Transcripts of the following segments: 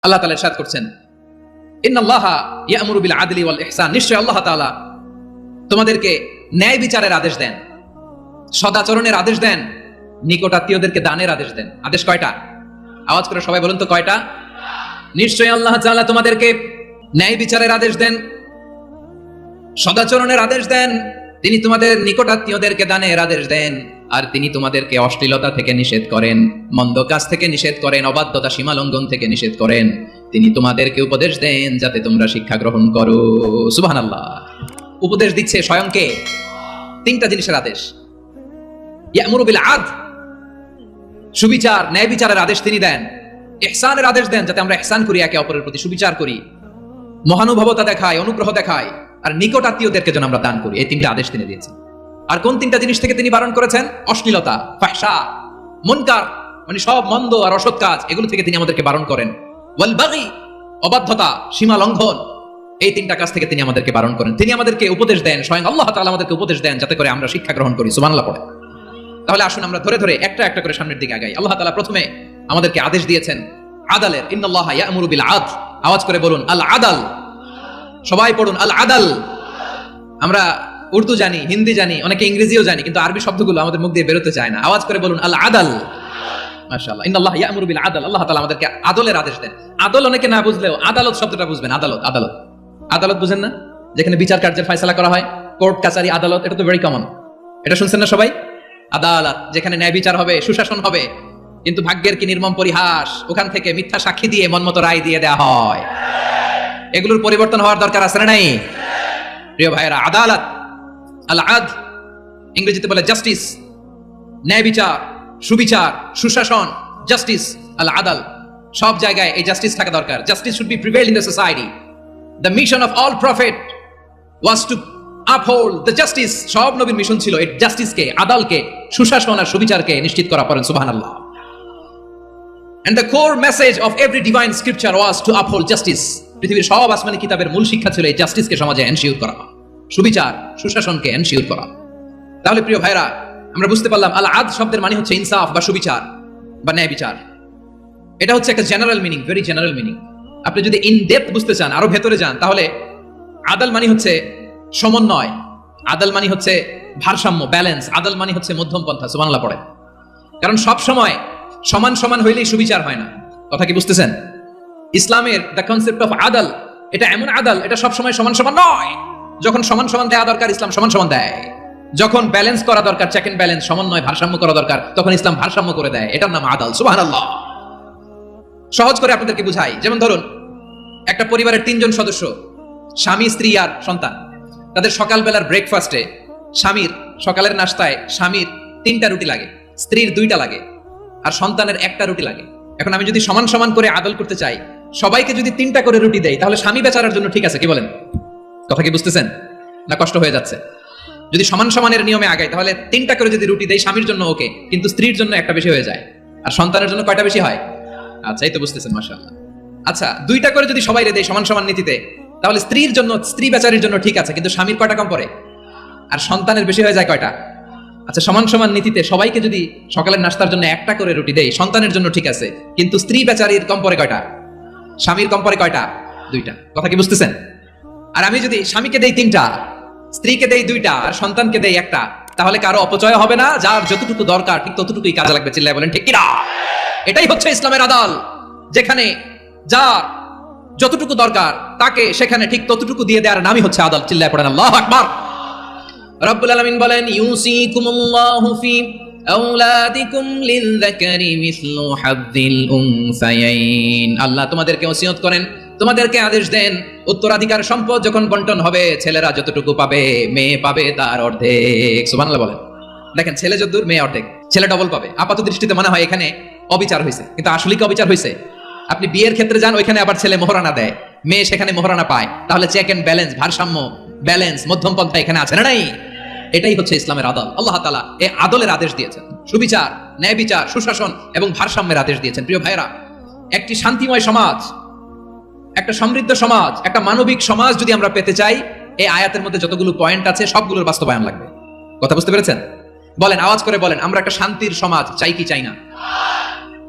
আল্লাহ তাআলা ইরশাদ করছেন, ইন্নাল্লাহা ইয়া'মুরু বিল আদলি ওয়াল ইহসান, নিশ্চয় আল্লাহ তাআলা তোমাদেরকে ন্যায় বিচারের আদেশ দেন, সদাচরণের আদেশ দেন, নিকটাত্মীয়দেরকে দানের আদেশ দেন। আদেশ কয়টা? আওয়াজ করে সবাই বলুন তো কয়টা? নিশ্চয় আল্লাহ তাআলা তোমাদেরকে ন্যায় বিচারের আদেশ দেন, সদাচরণের আদেশ দেন, তিনি তোমাদের নিকটাত্মীয়দেরকে দানের আদেশ দেন, আর তিনি তোমাদেরকে অশ্লীলতা থেকে নিষেধ করেন, মন্দ কাজ থেকে নিষেধ করেন, অবাধ্যতা সীমা লঙ্ঘন থেকে নিষেধ করেন। তিনি তোমাদেরকে উপদেশ দেন যাতে তোমরা শিক্ষা গ্রহণ করো। সুবহানাল্লাহ। উপদেশ দিচ্ছে স্বয়ং কে? তিনটা জিনিসের আদেশ। ইয়া'মুরু বিল আদল, সুবিচার ন্যায় বিচারের আদেশ তিনি দেন। ইহসানের আদেশ দেন, যাতে আমরা ইহসান করি, একে অপরের প্রতি সুবিচার করি, মহানুভবতা দেখাই, অনুগ্রহ দেখাই, আর নিকট আত্মীয়দেরকে যেন আমরা দান করি। এই তিনটা আদেশ তিনি দিয়েছেন। আর কোন তিনটা জিনিস থেকে তিনি বারণ করেছেন? অশ্লীলতা, ফাহশা, মুনকার, মানে সব মন্দ আর অসৎ কাজ, এগুলো থেকে তিনি আমাদেরকে বারণ করেন। ওয়াল বাগি, অবাধ্যতা, সীমা লঙ্ঘন, এই তিনটা কাজ থেকে তিনি আমাদেরকে বারণ করেন। তিনি আমাদেরকে উপদেশ দেন, স্বয়ং আল্লাহ তাআলা আমাদেরকে উপদেশ দেন যাতে করে আমরা শিক্ষা গ্রহণ করি। সুবহানাল্লাহ পড়ে। তাহলে আসুন আমরা ধরে ধরে একটা একটা করে সামনের দিকে আগাই। আল্লাহ তাআলা প্রথমে আমাদেরকে আদেশ দিয়েছেন আদালের। ইন্নাল্লাহা ইয়া'মুরু বিল আদল, আওয়াজ করে বলুন আল আদাল। সবাই পড়ুন আল আদাল। আমরা উর্দু জানি, হিন্দি জানি, অনেকে ইংরেজিও জানি, কিন্তু আরবি শব্দগুলো আমাদের মুখ দিয়ে বেরোতে চায় না। আওয়াজ করে বলুন আল আদাল। মাশাআল্লাহ। ইন্নাল্লাহা ইয়া'মুরু বিল আদল, আল্লাহ তাআলা আমাদেরকে আদলের আদেশ দেন। আদল অনেকে না বুঝলেও আদালত শব্দটা বুঝবেন। আদালত, আদালত, আদালত বুঝেন না? যেখানে বিচার কার্যের ফয়সালা করা হয়, কোর্ট কাচারি আদালত, এটা তো ভেরি কমন। এটা শুনছেন না সবাই? আদালত, যেখানে ন্যায় বিচার হবে, সুশাসন হবে। কিন্তু ভাগ্যের কি নির্মম পরিহাস, ওখান থেকে মিথ্যা সাক্ষী দিয়ে মনমতো রায় দিয়ে দেওয়া হয়। এগুলোর পরিবর্তন হওয়ার দরকার আছে না নাই? প্রিয় ভাইয়েরা, আদালত, আল আদল, ইংরেজিতে বলে জাস্টিস, ন্যায় বিচার, সুবিচার, সুশাসন, জাস্টিস, আল আদল। সব জায়গায় এই জাস্টিস থাকা দরকার। Justice should be prevail in the society. The mission of all prophet was two uphold the justice. সব নবীর মিশন ছিল এই জাস্টিসকে, আদালকে, সুশাসন আর সুবিচারকে নিশ্চিত করা। পড়েন সুবহানাল্লাহ। And the core message of every divine scripture was to uphold justice. পৃথিবীর সব আসমানি কিতাবের মূল শিক্ষা ছিল এই জাস্টিসকে সমাজে এনশিওর করা, সুবিচার, সুশাসনকে এনশিওর করা। তাহলে প্রিয় ভাইরা, আমরা বুঝতে পারলাম আল আদল শব্দের মানে হচ্ছে ইনসাফ বা সুবিচার বা ন্যায় বিচার। এটা হচ্ছে একটা general meaning, very general meaning. আপনি যদি ইন ডেপথ বুঝতে চান, আরো ভেতরে যান, তাহলে আদল মানে হচ্ছে সমন্বয়, আদল মানে হচ্ছে ভারসাম্য, ব্যালেন্স, আদল মানে হচ্ছে মধ্যম পন্থা। সুবহানাল্লাহ পড়ে। কারণ সব সময় সমান সমান হইলেই সুবিচার হয় না। কথা কি বুঝতেছেন? ইসলামের দ্য কনসেপ্ট অফ আদল, এটা এমন আদল, এটা সব সময় সমান সমান নয়। যখন সমান সমান দেওয়া দরকার, ইসলাম সমান সমান দেয়। যখন ব্যালেন্স করা দরকার, চেক এন্ড ব্যালেন্স, সমন্বয়, ভারসাম্য করা দরকার, তখন ইসলাম ভারসাম্য করে দেয়। এটার নাম আদল। সুবহানাল্লাহ। সহজ করে আপনাদেরকে বুঝাই। যেমন ধরুন, একটা পরিবারের 3 জন সদস্য, স্বামী, স্ত্রী আর সন্তান। তাদের সকালবেলার ব্রেকফাস্টে, স্বামীর সকালের নাস্তায় স্বামীর 3টা রুটি লাগে, স্ত্রীর 2টা লাগে, আর সন্তানের 1টা রুটি লাগে। এখন আমি যদি সমান সমান করে আদল করতে চাই, সবাইকে যদি 3টা করে রুটি দেই, তাহলে স্বামী বেচারার জন্য ঠিক আছে, কি বলেন? কথা কি বুঝতেছেন না কষ্ট হয়ে যাচ্ছে? যদি সমান সমানের নিয়মে আগাই, তাহলে 3টা করে যদি রুটি দেই, স্বামীর জন্য ওকে, কিন্তু স্ত্রীর জন্য 1টা বেশি হয়ে যায়। আর সন্তানের জন্য কয়টা বেশি হয়? আচ্ছা, এই তো বুঝতেছেন, মাশাআল্লাহ। আচ্ছা, 2টা করে যদি সবাই দেই সমান সমান নীতিতে, তাহলে স্ত্রীর জন্য, স্ত্রী বেচারির জন্য ঠিক আছে, কিন্তু স্বামীর কয়টা কম পড়ে? আর সন্তানের বেশি হয়ে যায় কয়টা? আচ্ছা, সমান সমান নীতিতে সবাইকে যদি সকালের নাস্তার জন্য 1টা করে রুটি দেই, সন্তানের জন্য ঠিক আছে, কিন্তু স্ত্রী বেচারির কম পড়ে কয়টা? স্বামীর কম পড়ে কয়টা? 2টা। কথা কি বুঝতেছেন? আর আমি যদি স্বামীকে দেই 3টা, স্ত্রীকে দেই 2টা, আর সন্তানকে দেই 1টা, তাহলে কারো অপচয় হবে না। যার যতটুকু দরকার ঠিক ততটুকুই কাজে লাগবে। চিল্লায় বলেন ঠিক কিনা? এটাই হচ্ছে ইসলামের আদল, যেখানে যার যতটুকু দরকার তাকে সেখানে ঠিক ততটুকু দিয়ে দেওয়ার নামই হচ্ছে আদল। চিল্লায় পড়েন আল্লাহু আকবার। রব্বুল আলামিন বলেন, ইউসিকুমুল্লাহু ফি আওলাদিকুম লিযযাকারি মিসলু হাযযিল উনসায়াইন। আল্লাহ তোমাদেরকে ওসিয়ত করেন, তোমাদেরকে আদেশ দেন, উত্তরাধিকার সম্পদ যখন বন্টন হবে, ছেলেরা যতটুকু পাবে, মেয়ে পাবে তার অর্ধেক। সুবহানাল্লাহ বলেন। দেখেন, ছেলে যতদূর, মেয়ে অর্ধেক, ছেলে ডবল পাবে। আপাত দৃষ্টিতে মনে হয় এখানে অবিচার হয়েছে, কিন্তু আসলে কি অবিচার হয়েছে? আপনি বিয়ের ক্ষেত্রে যান, ওইখানে আবার ছেলে মোহরানা দেয়, মেয়ে সেখানে মোহরানা পায়। তাহলে চেক এন্ড ব্যালেন্স, ভারসাম্য, ব্যালেন্স, মধ্যম পন্থা এখানে আছে না নাই? এটাই হচ্ছে ইসলামের আদল। আল্লাহ তাআলা এই আদলের আদেশ দিয়েছেন, সুবিচার, ন্যায় বিচার, সুশাসন এবং ভারসাম্যের আদেশ দিয়েছেন। প্রিয় ভাইরা, একটি শান্তিময় সমাজ, একটা সমৃদ্ধ সমাজ, একটা মানবিক সমাজ যদি আমরা পেতে চাই, এই আয়াতের মধ্যে যতগুলো পয়েন্ট আছে সবগুলোর বাস্তবায়ন লাগবে। কথা বুঝতে পেরেছেন? বলেন, আওয়াজ করে বলেন, আমরা একটা শান্তির সমাজ চাই কি চাই না?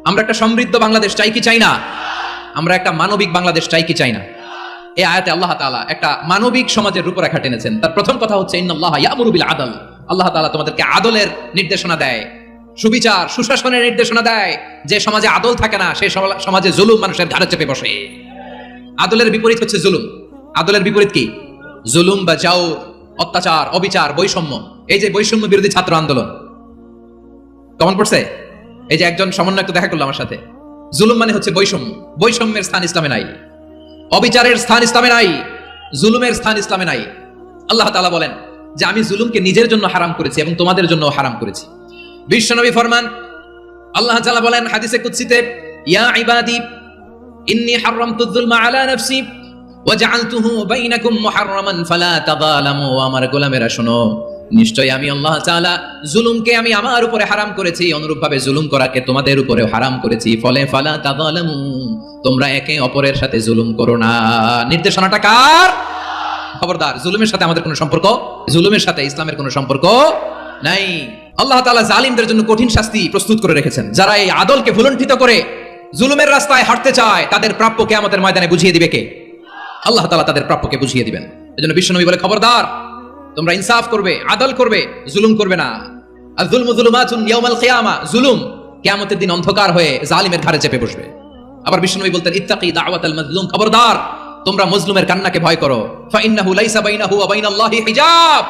আমরা একটা সমৃদ্ধ বাংলাদেশ চাই কি চাই না? আমরা একটা মানবিক বাংলাদেশ চাই কি চাই না? এই আয়াতে আল্লাহ তাআলা একটা মানবিক সমাজের রূপরেখা টেনেছেন। তার প্রথম কথা হচ্ছে ইন্নাল্লাহা ইয়ামুরু বিল আদল। আল্লাহ তাআলা তোমাদেরকে আদলের নির্দেশনা দেয়, সুবিচার সুশাসনের নির্দেশনা দেয়। যে সমাজে আদল থাকে না সেই সমাজে জুলুম মানুষের ঘাড়ে চেপে বসে। আদলের বিপরীত হচ্ছে জুলুম। আদলের বিপরীত কি? জুলুম বা জাওর, অত্যাচার, অবিচার, বৈষম্য। এই যে বৈষম্য বিরোধী ছাত্র আন্দোলন কেমন পড়ছে? এই যে একজন সমন্বয় একটু দেখা করলো আমার সাথে। জুলুম মানে হচ্ছে বৈষম্য। বৈষম্যের স্থান ইসলামে নাই, অবিচারের স্থান ইসলামে নাই, জুলুমের স্থান ইসলামে নাই। আল্লাহ তাআলা বলেন যে আমি জুলুমকে নিজের জন্য হারাম করেছি এবং তোমাদের জন্য হারাম করেছি। বিশ্বনবী ফরমান, আল্লাহ তাআলা বলেন হাদিসে কুদসিতে, ইয়া ইবাদি ইন্নী হারামতু যুলমা আলা নাফসি ওয়া জাআলতুহু বাইনাকুম মুহাররামান ফালা তাযালামু। আমার গোলামেরা শোনো, নিশ্চয়ই আমি আল্লাহ তাআলা জুলুমকে আমি আমার উপরে হারাম করেছি, অনুরূপভাবে জুলুম করাকে তোমাদের উপরেও হারাম করেছি। ফলে ফালা তাযালামু, তোমরা একে অপরের সাথে জুলুম করো না। নির্দেশনাটা কার? খবরদার, জুলুমের সাথে আমাদের কোনো সম্পর্ক, জুলুমের সাথে ইসলামের কোনো সম্পর্ক নাই। আল্লাহ তাআলা জালিমদের জন্য কঠিন শাস্তি প্রস্তুত করে রেখেছেন। যারা এই আদলকে ভুলুণ্ঠিত করে জুলুমের রাস্তায় হাঁটতে চায় তাদের প্রাপ্য কিয়ামতের ময়দানে বুঝিয়ে দিবে কে? আল্লাহ তাআলা তাদের প্রাপ্যকে বুঝিয়ে দিবেন। এজন্য বিশ্বনবী বলে, খবরদার, তোমরা ইনসাফ করবে, আদল করবে, জুলুম করবে না। আয-যুলমু যুলুমাতুন ইয়াউমাল কিয়ামা, জুলুম কিয়ামতের দিন অন্ধকার হয়ে জালিমের ঘাড়ে চেপে বসবে। আবার বিশ্বনবী বলতেন, ইত্তাকি দাওয়াতাল মাজলুম, খবরদার, তোমরা মজলুমের কান্নাকে ভয় করো। ফা ইন্নাহু লাইসা বাইনাহু ওয়া বাইনাল্লাহি হিজাব,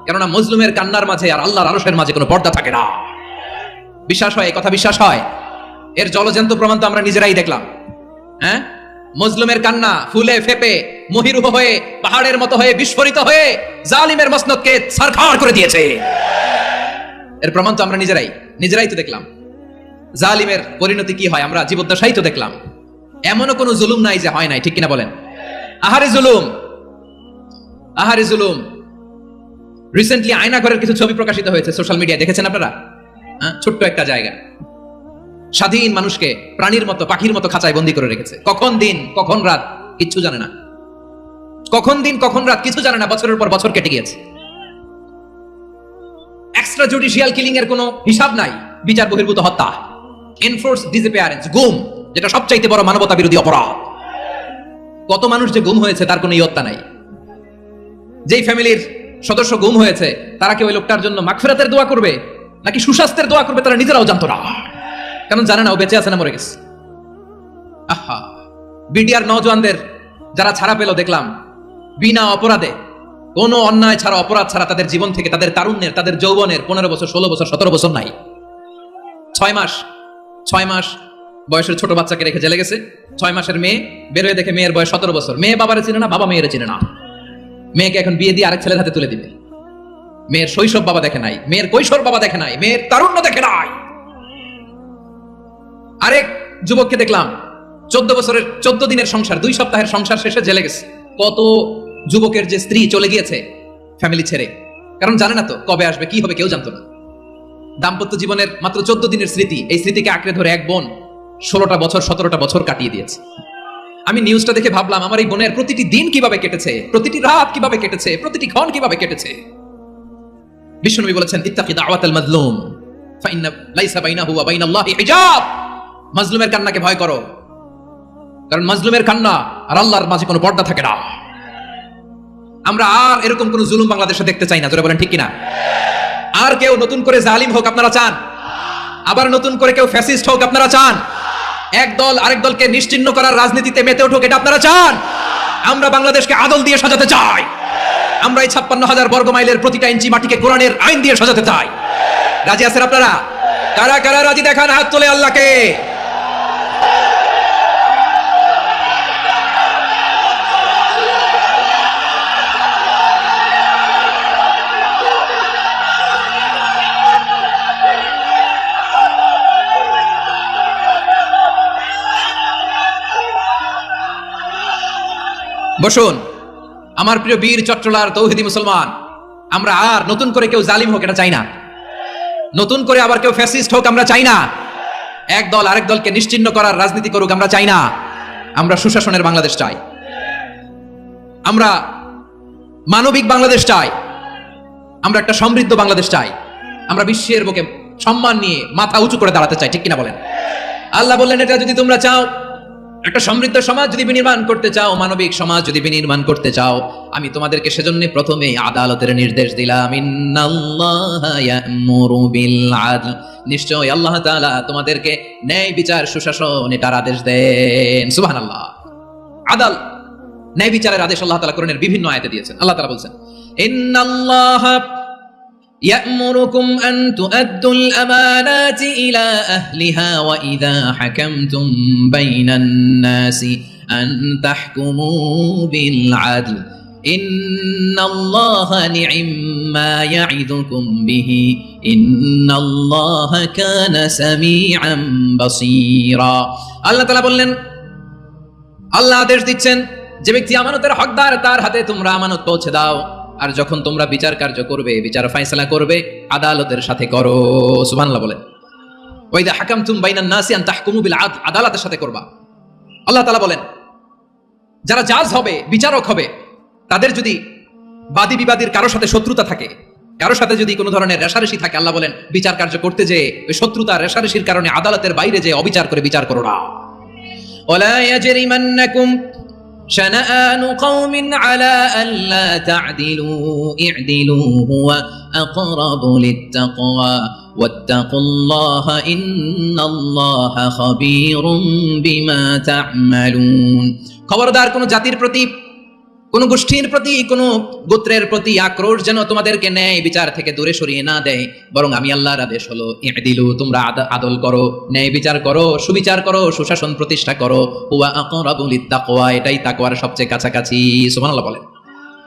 কেননা মজলুমের কান্নার মাঝে আর আল্লাহর আরশের মাঝে কোনো পর্দা থাকে না। বিশ্বাস হয়? কথা বিশ্বাস হয়? এর জলজন্ত প্রমাণ তো আমরা নিজেরাই দেখলাম। হ্যাঁ, মজলুমের কান্না ফুলে ফেপে মহিরুহ হয়ে পাহাড়ের মতো হয়ে বিস্ফোরিত হয়ে জালিমের মসনদকে ছারখাড় করে দিয়েছে। এর প্রমাণ তো আমরা নিজেরাই তো দেখলাম। জালিমের পরিণতি কি হয় আমরা জীবদ্দশাই তো দেখলাম। এমনও কোনো জুলুম নাই যে হয় নাই, ঠিক কিনা বলেন? আহারে জুলুম, আহারে জুলুম। রিসেন্টলি আয়নাঘরের কিছু ছবি প্রকাশিত হয়েছে সোশ্যাল মিডিয়ায়, দেখেছেন আপনারা? ছোট্ট একটা জায়গা, স্বাধীন মানুষকে প্রাণীর মতো, পাখির মতো খাঁচায় বন্দী করে রেখেছে। কখন দিন কখন রাত কিচ্ছু জানে না, কখন দিন কখন রাত কিছু জানে না। বছরের পর বছর কেটে গিয়েছে। এক্সট্রা জুডিশিয়াল কিলিং এর কোনো হিসাব নাই, বিচার বহির্ভূত হত্যা, এনফোর্স ডিসঅ্যাপিয়ারেন্স, গুম, যেটা সবচাইতে বড় মানবতা বিরোধী অপরাধ। কত মানুষ যে গুম হয়েছে তার কোনো ইয়ত্তা নাই। যেই ফ্যামিলির সদস্য গুম হয়েছে তারা কি ওই লোকটার জন্য মাগফিরাতের দোয়া করবে নাকি সুস্বাস্থ্যের দোয়া করবে তারা নিজেরাও জানতো না, কারণ জানে না ও বেঁচে আছে না মরে গেছে। আহা, বিডিআর নওজওয়ানদের যারা ছাড়া পেল দেখলাম, বিনা অপরাধে, কোনো অন্যায় ছাড়া, অপরাধ ছাড়া তাদের জীবন থেকে, তাদের তারুণ্যের, তাদের যৌবনের 15 বছর 16 বছর 17 বছর নাই, 6 মাস বয়সের ছোট বাচ্চাকে রেখে জেলে গেছে। 6 মাসের মেয়ে বের হয়ে দেখে মেয়ের বয়স 17 বছর। মেয়ে বাবারে চিনে না, বাবা মেয়েরে চিনে না। মেয়েকে এখন বিয়ে দিয়ে আরেক ছেলের হাতে তুলে দিবে। মেয়ের শৈশব বাবা দেখে নাই, মেয়ের কৈশোর বাবা দেখে নাই, মেয়ের তারুণ্য দেখে নাই। আরেক যুবককে দেখলাম 14 দিনের সংসার, 2 সপ্তাহের সংসার শেষে জেলে গেছে। কত যুবকের যে স্ত্রী চলে গিয়েছে ফ্যামিলি ছেড়ে, কারণ জানে না তো কবে আসবে, কি হবে, কেউ জানতো না। দাম্পত্য জীবনের মাত্র 14 দিনের স্মৃতি, এই স্মৃতিকে আঁকড়ে ধরে এক বোন 16টা বছর 17টা বছর কাটিয়ে দিয়েছে। আমি নিউজটা দেখে ভাবলাম, আমার এই বোনের প্রতিটি দিন কিভাবে কেটেছে, প্রতিটি রাত কিভাবে কেটেছে, প্রতিটি ক্ষণ কিভাবে কেটেছে। বিশ্বনবী বলেছেন, ইত্তাকি দাওয়াতাল মাজলুম ফা ইন্না লাইসা বাইনাহু ওয়া বাইনাল্লাহি হিজাব, মাজলুমের কান্নাকে ভয় করো, কারণ মাজলুমের কান্না আর আল্লাহর মাঝে কোনো পর্দা থাকে না। আমরা আর এরকম কোন জুলুম বাংলাদেশে দেখতে চাই না, জোরে বলেন ঠিক কিনা? আর কেউ নতুন করে জালিম হোক আপনারা চান? আবার নতুন করে কেউ ফ্যাসিস্ট হোক আপনারা চান? এক দল আরেক দলকে নিশ্চিহ্ন করার রাজনীতিতে মেতে উঠুক এটা আপনারা চান? আমরা বাংলাদেশকে আদল দিয়ে সাজাতে চাই। আমরা এই 56,000 বর্গ মাইলের প্রতিটা ইঞ্চি মাটিকে কোরআনের আইন দিয়ে সাজাতে চাই। রাজি আছেন আপনারা? কারা কারা রাজি দেখান হাত তুলে আল্লাহকে। বসুন আমার প্রিয় বীর চট্টলার তৌহিদি মুসলমান, আমরা আর নতুন করে কেউ জালিম হোক এটা চাই না, নতুন করে আবার কেউ ফ্যাসিস্ট হোক আমরা চাই না, এক দল আরেক দলকে নিশ্চিহ্ন করার রাজনীতি করুক আমরা চাই না। আমরা সুশাসনের বাংলাদেশ চাই, আমরা মানবিক বাংলাদেশ চাই, আমরা একটা সমৃদ্ধ বাংলাদেশ চাই, আমরা বিশ্বের বুকে সম্মান নিয়ে মাথা উঁচু করে দাঁড়াতে চাই, ঠিক কিনা বলেন? আল্লাহ বললেন, এটা যদি তোমরা চাও, একটা সমৃদ্ধ সমাজ যদি বিনির্মাণ করতে চাও, মানবিক সমাজ যদি বিনির্মাণ করতে চাও, আমি তোমাদেরকে সেজন্য প্রথমে আদালতের নির্দেশ দিলাম। ইন্নাল্লাহা ইয়া'মুরু বিল আদল, নিশ্চয় আল্লাহ তাআলা তোমাদেরকে ন্যায় বিচার সুশাসন এটার আদেশ দেন। সুবহানাল্লাহ। আদাল, ন্যায় বিচারের আদেশ আল্লাহ তাআলা কোরআনের বিভিন্ন আয়াতে দিয়েছেন। আল্লাহ তাআলা বলছেন, ইন্নাল্লাহা يأمركم أن تؤدوا الأمانات إلى أهلها وإذا حكمتم بين الناس أن تحكموا بالعدل إن الله نعم ما يعظكم به إن الله كان سميعا بصيرا। আল্লাহ তাআলা বললেন, আল্লাহ আদেশ দিচ্ছেন যে ব্যক্তি আমানতের হকদার তার হাতে তোমরা আমানত পৌঁছে দাও, আর যখন তোমরা বিচার কার্য করবে, বিচার ফায়সালা করবে, আদালতের সাথে করো। সুবহানাল্লাহ বলেন, ওয়াইদা হাকামতুম বাইনান নাসি আন তাহকুমু বিল আদল, আদালতের সাথে করবা। আল্লাহ তাআলা বলেন, যারা জাজ হবে, বিচারক হবে, তাদের যদি বাদী বিবাদীর কারোর সাথে শত্রুতা থাকে, কারোর সাথে যদি কোনো ধরনের রেষারেষি থাকে, আল্লাহ বলেন বিচার কার্য করতে যে ওই শত্রুতা রেষারেষির কারণে আদালতের বাইরে যে অবিচার করে বিচার করো না। ওয়ালা ইয়াজরিমান্নাকুম شنآن قوم على ألا تعدلوا اعدلوا هو أقرب للتقوى واتقوا الله إن الله خبير بما تعملون। খবরদার কোন জাতির প্রতি, কোন গোষ্ঠীর প্রতি, কোন গোত্রের প্রতি আক্রোশ যেন তোমাদেরকে ন্যায় বিচার থেকে দূরে সরিয়ে না দেয়, বরং আমি আল্লাহর আদেশ হলো ইদিলু, তোমরা আদল করো, ন্যায় বিচার করো, সুবিচার করো, সুশাসন প্রতিষ্ঠা করো। হুয়া আকরাবু লিত্তাকওয়া, এটাই তাকওয়ার সবচেয়ে কাছাকাছি। সুবহানাল্লাহ বলেন।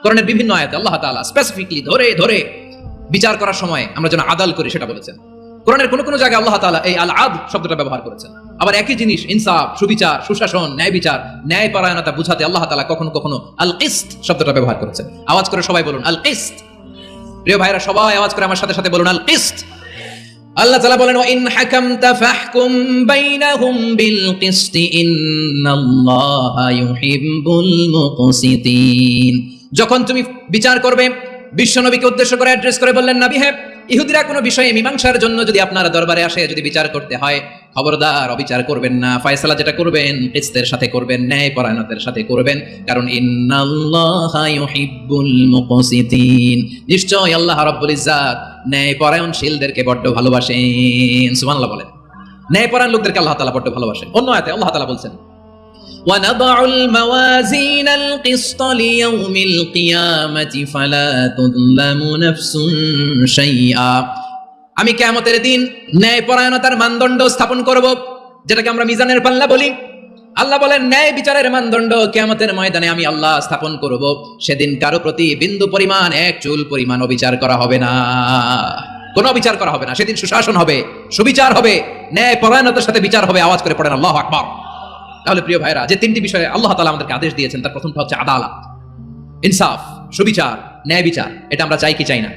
কোরআনের বিভিন্ন আয়াতে আল্লাহ তাআলা স্পেসিফিকলি ধরে ধরে বিচার করার সময় আমরা যেন আদল করি সেটা বলেছেন। কোরআনের কোন কোন জায়গায় আল্লাহ তাআলা এই আল আদল শব্দটা ব্যবহার করেছেন। আবার একই জিনিস ইনসাফ, সুবিচার, সুশাসন, ন্যায় বিচার, ন্যায়পরায়ণতা বুঝাতে আল্লাহ তাআলা কখনো কখনো আল কিসত শব্দটা ব্যবহার করেছেন। আওয়াজ করে সবাই বলুন আল কিসত। প্রিয় ভাইরা, সবাই আওয়াজ করে আমার সাথে সাথে বলুন আল কিসত। আল্লাহ তাআলা বলেন, ওয়া ইন হাকামতা ফাহকুম বাইনাহুম বিল কিসত ইন্নাল্লাহা ইউহিব্বুল মুকসিতিন। যখন তুমি বিচার করবে, বিশ্বনবীকে উদ্দেশ্য করে অ্যাড্রেস করে বললেন, নবী হে, ইহুদিরা কোনো বিষয়ে মীমাংসার জন্য যদি আপনার দরবারে আসে, যদি বিচার করতে হয়, খবরদার অবিচার করবেন না। ফয়সালা যেটা করবেন কিসতের সাথে করবেন, ন্যায়পরায়ণতার সাথে করবেন, কারণ ইন্নাল্লাহা ইউহিব্বুল মুকসিতিন, নিশ্চয় আল্লাহ রাব্বুল ইজ্জাত ন্যায়পরায়ণশীলদেরকে বড্ড ভালোবাসেন। সুবহানাল্লাহ বলেন। ন্যায়পরায়ণ লোকদেরকে আল্লাহ তাআলা বড্ড ভালোবাসেন। অন্য আয়াতে আল্লাহ তাআলা বলছেন, وَنَضَعُ الْمَوَازِينَ الْقِسْطَ لِيَوْمِ الْقِيَامَةِ فَلَا تُظْلَمُ نَفْسٌ شَيْئًا। আমি কিয়ামতের দিন ন্যায়পরায়ণতার মানদণ্ড স্থাপন করব, যেটাকে আমরা মিজানের পাল্লা বলি। আল্লাহ বলেন, ন্যায় বিচারের মানদণ্ড কিয়ামতের ময়দানে আমি আল্লাহ স্থাপন করব। সেদিন কারো প্রতি বিন্দু পরিমাণ, এক চুল পরিমাণ অবিচার করা হবে না, কোনো অবিচার করা হবে না। সেদিন সুশাসন হবে, সুবিচার হবে, ন্যায়পরায়ণতার সাথে বিচার হবে। আওয়াজ করে পড়েন আল্লাহু আকবার। তাহলে প্রিয় ভাইরা, যে তিনটি বিষয়ে আল্লাহ তাআলা আমাদেরকে আদেশ দিয়েছেন, তার প্রথমটা হচ্ছে আদালত, ইনসাফ, সুবিচার, ন্যায় বিচার। এটা আমরা চাই কি চাই না?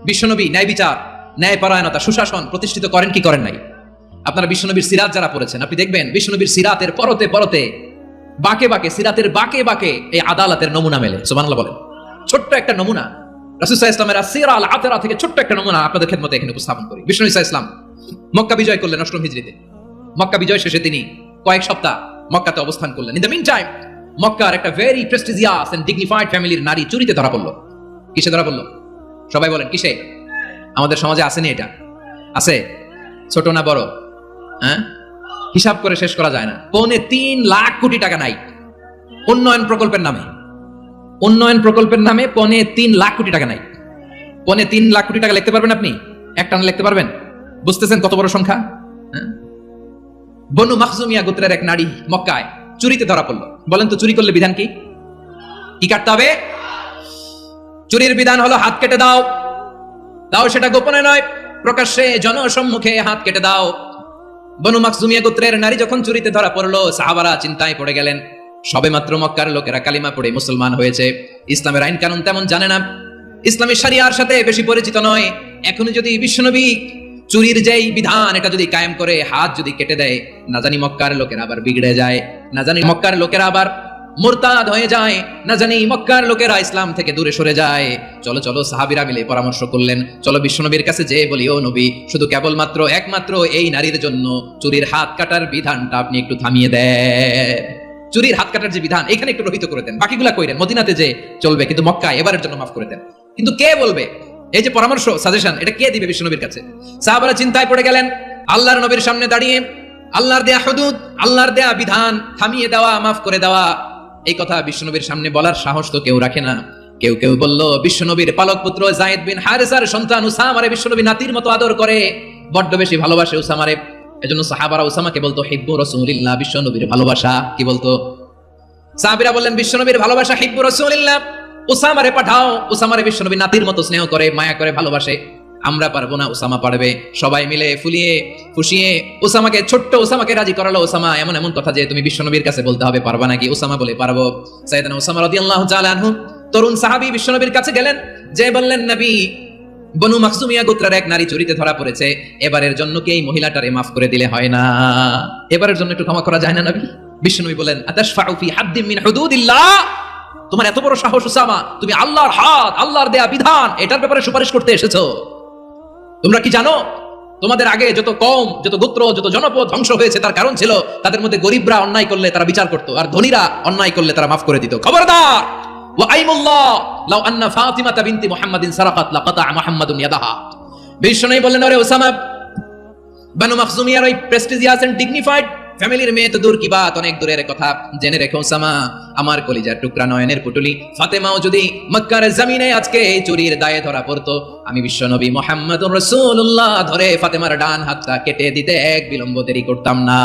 বিশ্বনবী ন্যায় বিচার, ন্যায়পরায়ণতা, সুশাসন প্রতিষ্ঠিত করেন কি করেন নাই? আপনারা বিশ্বনবীর সিরাত যারা পড়েছেন, আপনি দেখবেন বিশ্বনবীর সিরাতের পরতে পরতে, বাকে বাকে, সিরাতের বাকে বাকে এই আদালতের নমুনা মেলে। সুবহানাল্লাহ বলেন। ছোট্ট একটা নমুনা রাসূল সাল্লাল্লাহু আলাইহি ওয়াসাল্লামের আসিরা আল আতরা থেকে ছোট্ট একটা নমুনা আপনাদের খেদমতে এখানে উপস্থাপন করি। বিশ্বনবী সাল্লাল্লাহু আলাইহি ওয়াসাল্লাম মক্কা বিজয় করলেন 8ম হিজরিতে। মক্কা বিজয় শেষে তিনি কয়েক সপ্তাহ মক্কাতে অবস্থান করলেন। ইন দ্য মিন টাইম মক্কার একটা ভেরি প্রেস্টিজিয়াস এন্ড ডিগনিফাইড ফ্যামিলির নারী চুরিতে ধরা পড়লো। কিসে ধরা পড়লো? সবাই বলেন কিসে? আমাদের সমাজে আসেনি এটা? আছে? ছোট না বড়? হ্যাঁ, হিসাব করে শেষ করা যায় না। 3.25 লাখ কোটি টাকা নাই উন্নয়ন প্রকল্পের নামে। উন্নয়ন প্রকল্পের নামে 3.25 লাখ কোটি টাকা নাই। 3.25 লাখ কোটি টাকা লিখতে পারবেন আপনি? একটা না লিখতে পারবেন? বুঝতেছেন কত বড় সংখ্যা? বনু মাখজুমিয়া গোত্রের এক নারী মক্কায় চুরিতে ধরা পড়লো। বলেন তো চুরি করলে বিধান কি? কি কাটতে হবে? চুরির বিধান হলো হাত কেটে দাও। দাও সেটা গোপনে নয়, প্রকাশ্যে জনসম্মুখে হাত কেটে দাও। বনু মাখজুমিয়া গোত্রের নারী যখন চুরিতে ধরা পড়লো, সাহাবারা চিন্তায় পড়ে গেলেন। সবেমাত্র মক্কার লোকেরা কালিমা পড়ে মুসলমান হয়েছে, ইসলামের আইন কানুন তেমন জানে না, ইসলামী শরিয়ার সাথে বেশি পরিচিত নয়। এখনো যদি বিশ্বনবী চুরির যেই বিধান এটা যদি কায়েম করে হাত যদি কেটে দেয়, না জানি মক্কার লোকেরা আবার বিগড়ে যায়, না জানি মক্কার লোকেরা আবার মুরতাদ হয়ে যায়, না জানি মক্কার লোকেরা ইসলাম থেকে দূরে সরে যায়। চলো চলো সাহাবীরা মিলে পরামর্শ করলেন, চলো বিশ্বনবীর কাছে যেয়ে বলি, ও নবী, শুধু কেবলমাত্র একমাত্র এই নারীর জন্য চুরির হাত কাটার বিধানটা আপনি একটু থামিয়ে দেন। চুরির হাত কাটার যে বিধান এখানে একটু রহিত করে দেন, বাকিগুলা কইরেন মদিনাতে যে চলবে, কিন্তু মক্কা এবারের জন্য মাফ করে দেন। কিন্তু কে বলবে? এই যে পরামর্শ, সাজেশন, এটা কে দিবে বিশ্বনবীর কাছে? সাহাবারা চিন্তায় পড়ে গেলেন। আল্লাহর নবীর সামনে দাঁড়িয়ে আল্লাহর দেয়া হুদুদ, আল্লাহর দেয়া বিধান থামিয়ে দেওয়া, মাফ করে দেওয়া, এই কথা বিশ্বনবীর সামনে বলার সাহস তো কেউ রাখে না। কেউ কেউ বলল, বিশ্বনবীর পালক পুত্র যায়েদ বিন হারেসার সন্তান উসামারে বিশ্বনবী নাতির মতো আদর করে, বড্ড বেশি ভালোবাসে উসামারে। এজন্য সাহাবারা উসামাকে বলতো হিব্বু রাসূলিল্লাহ, বিশ্বনবীর ভালোবাসা। কি বলতো? সাহাবীরা বললেন, বিশ্বনবীর ভালোবাসা হিব্বু রাসূলিল্লাহ, উসামারে পাঠাও। উসামারে বিশ্বনবী নাতির মতো স্নেহ করে, মায়া করে, ভালোবাসে। আমরা পারবো না, উসামা পারবে। সবাই মিলে ফুলিয়ে ফুসিয়ে উসামাকে, ছোট্ট উসামাকে রাজি করালো। উসামা, এমন এমন কথা যে তুমি বিশ্বনবীর কাছে বলতে হবে, পারবা নাকি? উসামা বলে, পারবো। সাইয়েদনা উসামা রাদিয়াল্লাহু তাআলা আনহু তরুণ সাহাবী বিশ্বনবীর কাছে গেলেন, যে বললেন, নবী, বনু মাখজুমিয়া গোত্রের এক নারী চুরিতে ধরা পড়েছে, এবারের জন্য কি এই মহিলাটারে মাফ করে দিলে হয় না? এবারের জন্য একটু ক্ষমা করা যায় না নবী? বিশ্বনবী বলেন, আতাশফাউ ফি হাদ্দিন মিন হুদুদিল্লাহ, তোমার এত বড় সাহস উসামা, তুমি আল্লাহর হাত, আল্লাহর দেয়া বিধান, এটার ব্যাপারে সুপারিশ করতে এসেছো? তোমরা কি জানো তোমাদের আগে যত কওম, যত গোত্র, যত জনপদ ধ্বংস হয়েছে তার কারণ ছিল তাদের মধ্যে গরিবরা অন্যায় করলে তারা বিচার করত, আর ধনীরা অন্যায় করলে তারা মাফ করে দিত। খবরদার! ওয়া আইমুল্লাহ লাউ আন্না ফাতিমাতা বিনতি মুহাম্মাদিন সারাকাত লাকাতা মুহাম্মাদুন ইয়াদাহা। বিশ্বনবী বললেন, আরে ওসামা, বানু মাখজুমিয়ার ওই প্রেস্টিজিয়াস এন্ড ডিগনিফাইড ফ্যামিলির মেয়ে তো দূর কি বাত, অনেক দূরের কথা। জেনে রেখো ওসামা, আমার কলিজার টুকরা, নয়নের পুটুলি ফাতেমাও যদি মক্কার জমিনে আজকে এই চুরির দায়ে ধরা পড়তো, আমি বিশ্বনবী মুহাম্মদুর রাসূলুল্লাহ ধরে ফাতেমার ডান হাতটা কেটে দিতে এক বিলম্ব দেরি করতাম না।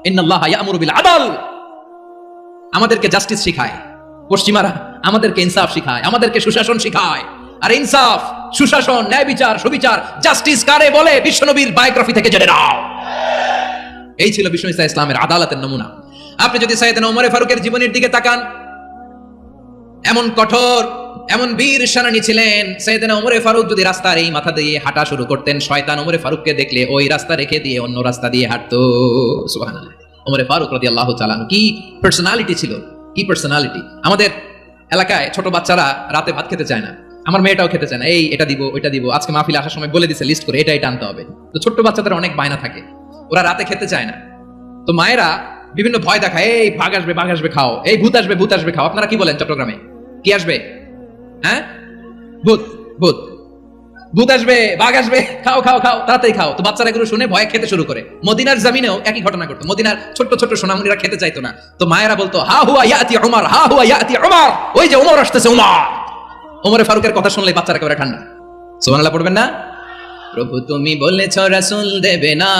ইন্নাল্লাহা ইয়া'মুরু বিল আদল, আমাদেরকে জাস্টিস শিখায় পশ্চিমারা, আমাদেরকে ইনসাফ শিখায়, আমাদেরকে সুশাসন শিখায়। আর ইনসাফ, সুশাসন, ন্যায় বিচার, সুবিচার, জাস্টিস কারে বলে বিশ্বনবীর বায়োগ্রাফি থেকে জেনে নাও। এই ছিল বিশ্বনবী ইসলামের আদালতের নমুনা। আপনি যদি সাইয়েদনা ওমর ফারুকের জীবনের দিকে তাকান, এমন কঠোর, এমন বীর সেনানী ছিলেন। সাইয়েদনা ওমর ফারুক যদি রাস্তার এই মাথা দিয়ে হাঁটা শুরু করতেন, শয়তান ওমর ফারুককে দেখলে ওই রাস্তা রেখে দিয়ে অন্য রাস্তা দিয়ে হাঁটতো। সুবহানাল্লাহ। ওমর ফারুক রাদিয়াল্লাহু তাআলা কি পার্সোনালিটি ছিল, কি পার্সোনালিটি! আমাদের এলাকায় ছোট বাচ্চারা রাতে ভাত খেতে চায় না, আমার মেয়েটাও খেতে চায় না, এই এটা দিব, ওইটা দিব, আজকে মাহফিলে আসার সময় বলে দিছে লিস্ট করে এটা আনতে হবে। তো ছোট্ট বাচ্চাদের অনেক বায়না থাকে, ওরা রাতে খেতে চায় না। তো মায়েরা বিভিন্ন ভয় দেখায়, এই বাঘ আসবে, বাঘ আসবে খাও, এই ভূত আসবে, ভূত আসবে খাও। আপনারা কি বলেন চট্টগ্রামে? কি আসবে? হ্যাঁ, ভূত, ভূত, ভূত আসবে, বাঘ আসবে, খাও খাও খাও, তাড়াতাড়ি খাও। তো বাচ্চারা এগুলো শুনে ভয় খেতে শুরু করে। মদিনার জমিনেও একই ঘটনা ঘটতো। মদিনার ছোট্ট ছোট্ট সোনামণিরা খেতে চাইতো না, তো মায়েরা বলতো, হা হুয়া ইয়াতি উমর, হা হুয়া ইয়াতি উমর, ওই যে উমর আসতেছে, উমর। ওমর ফারুকের কথা শুনলে বাচ্চারা একেবারে ঠান্ডা। সুবহানাল্লাহ পড়বেন না? প্রভু তুমি বলেছ রাসূল দেবে না,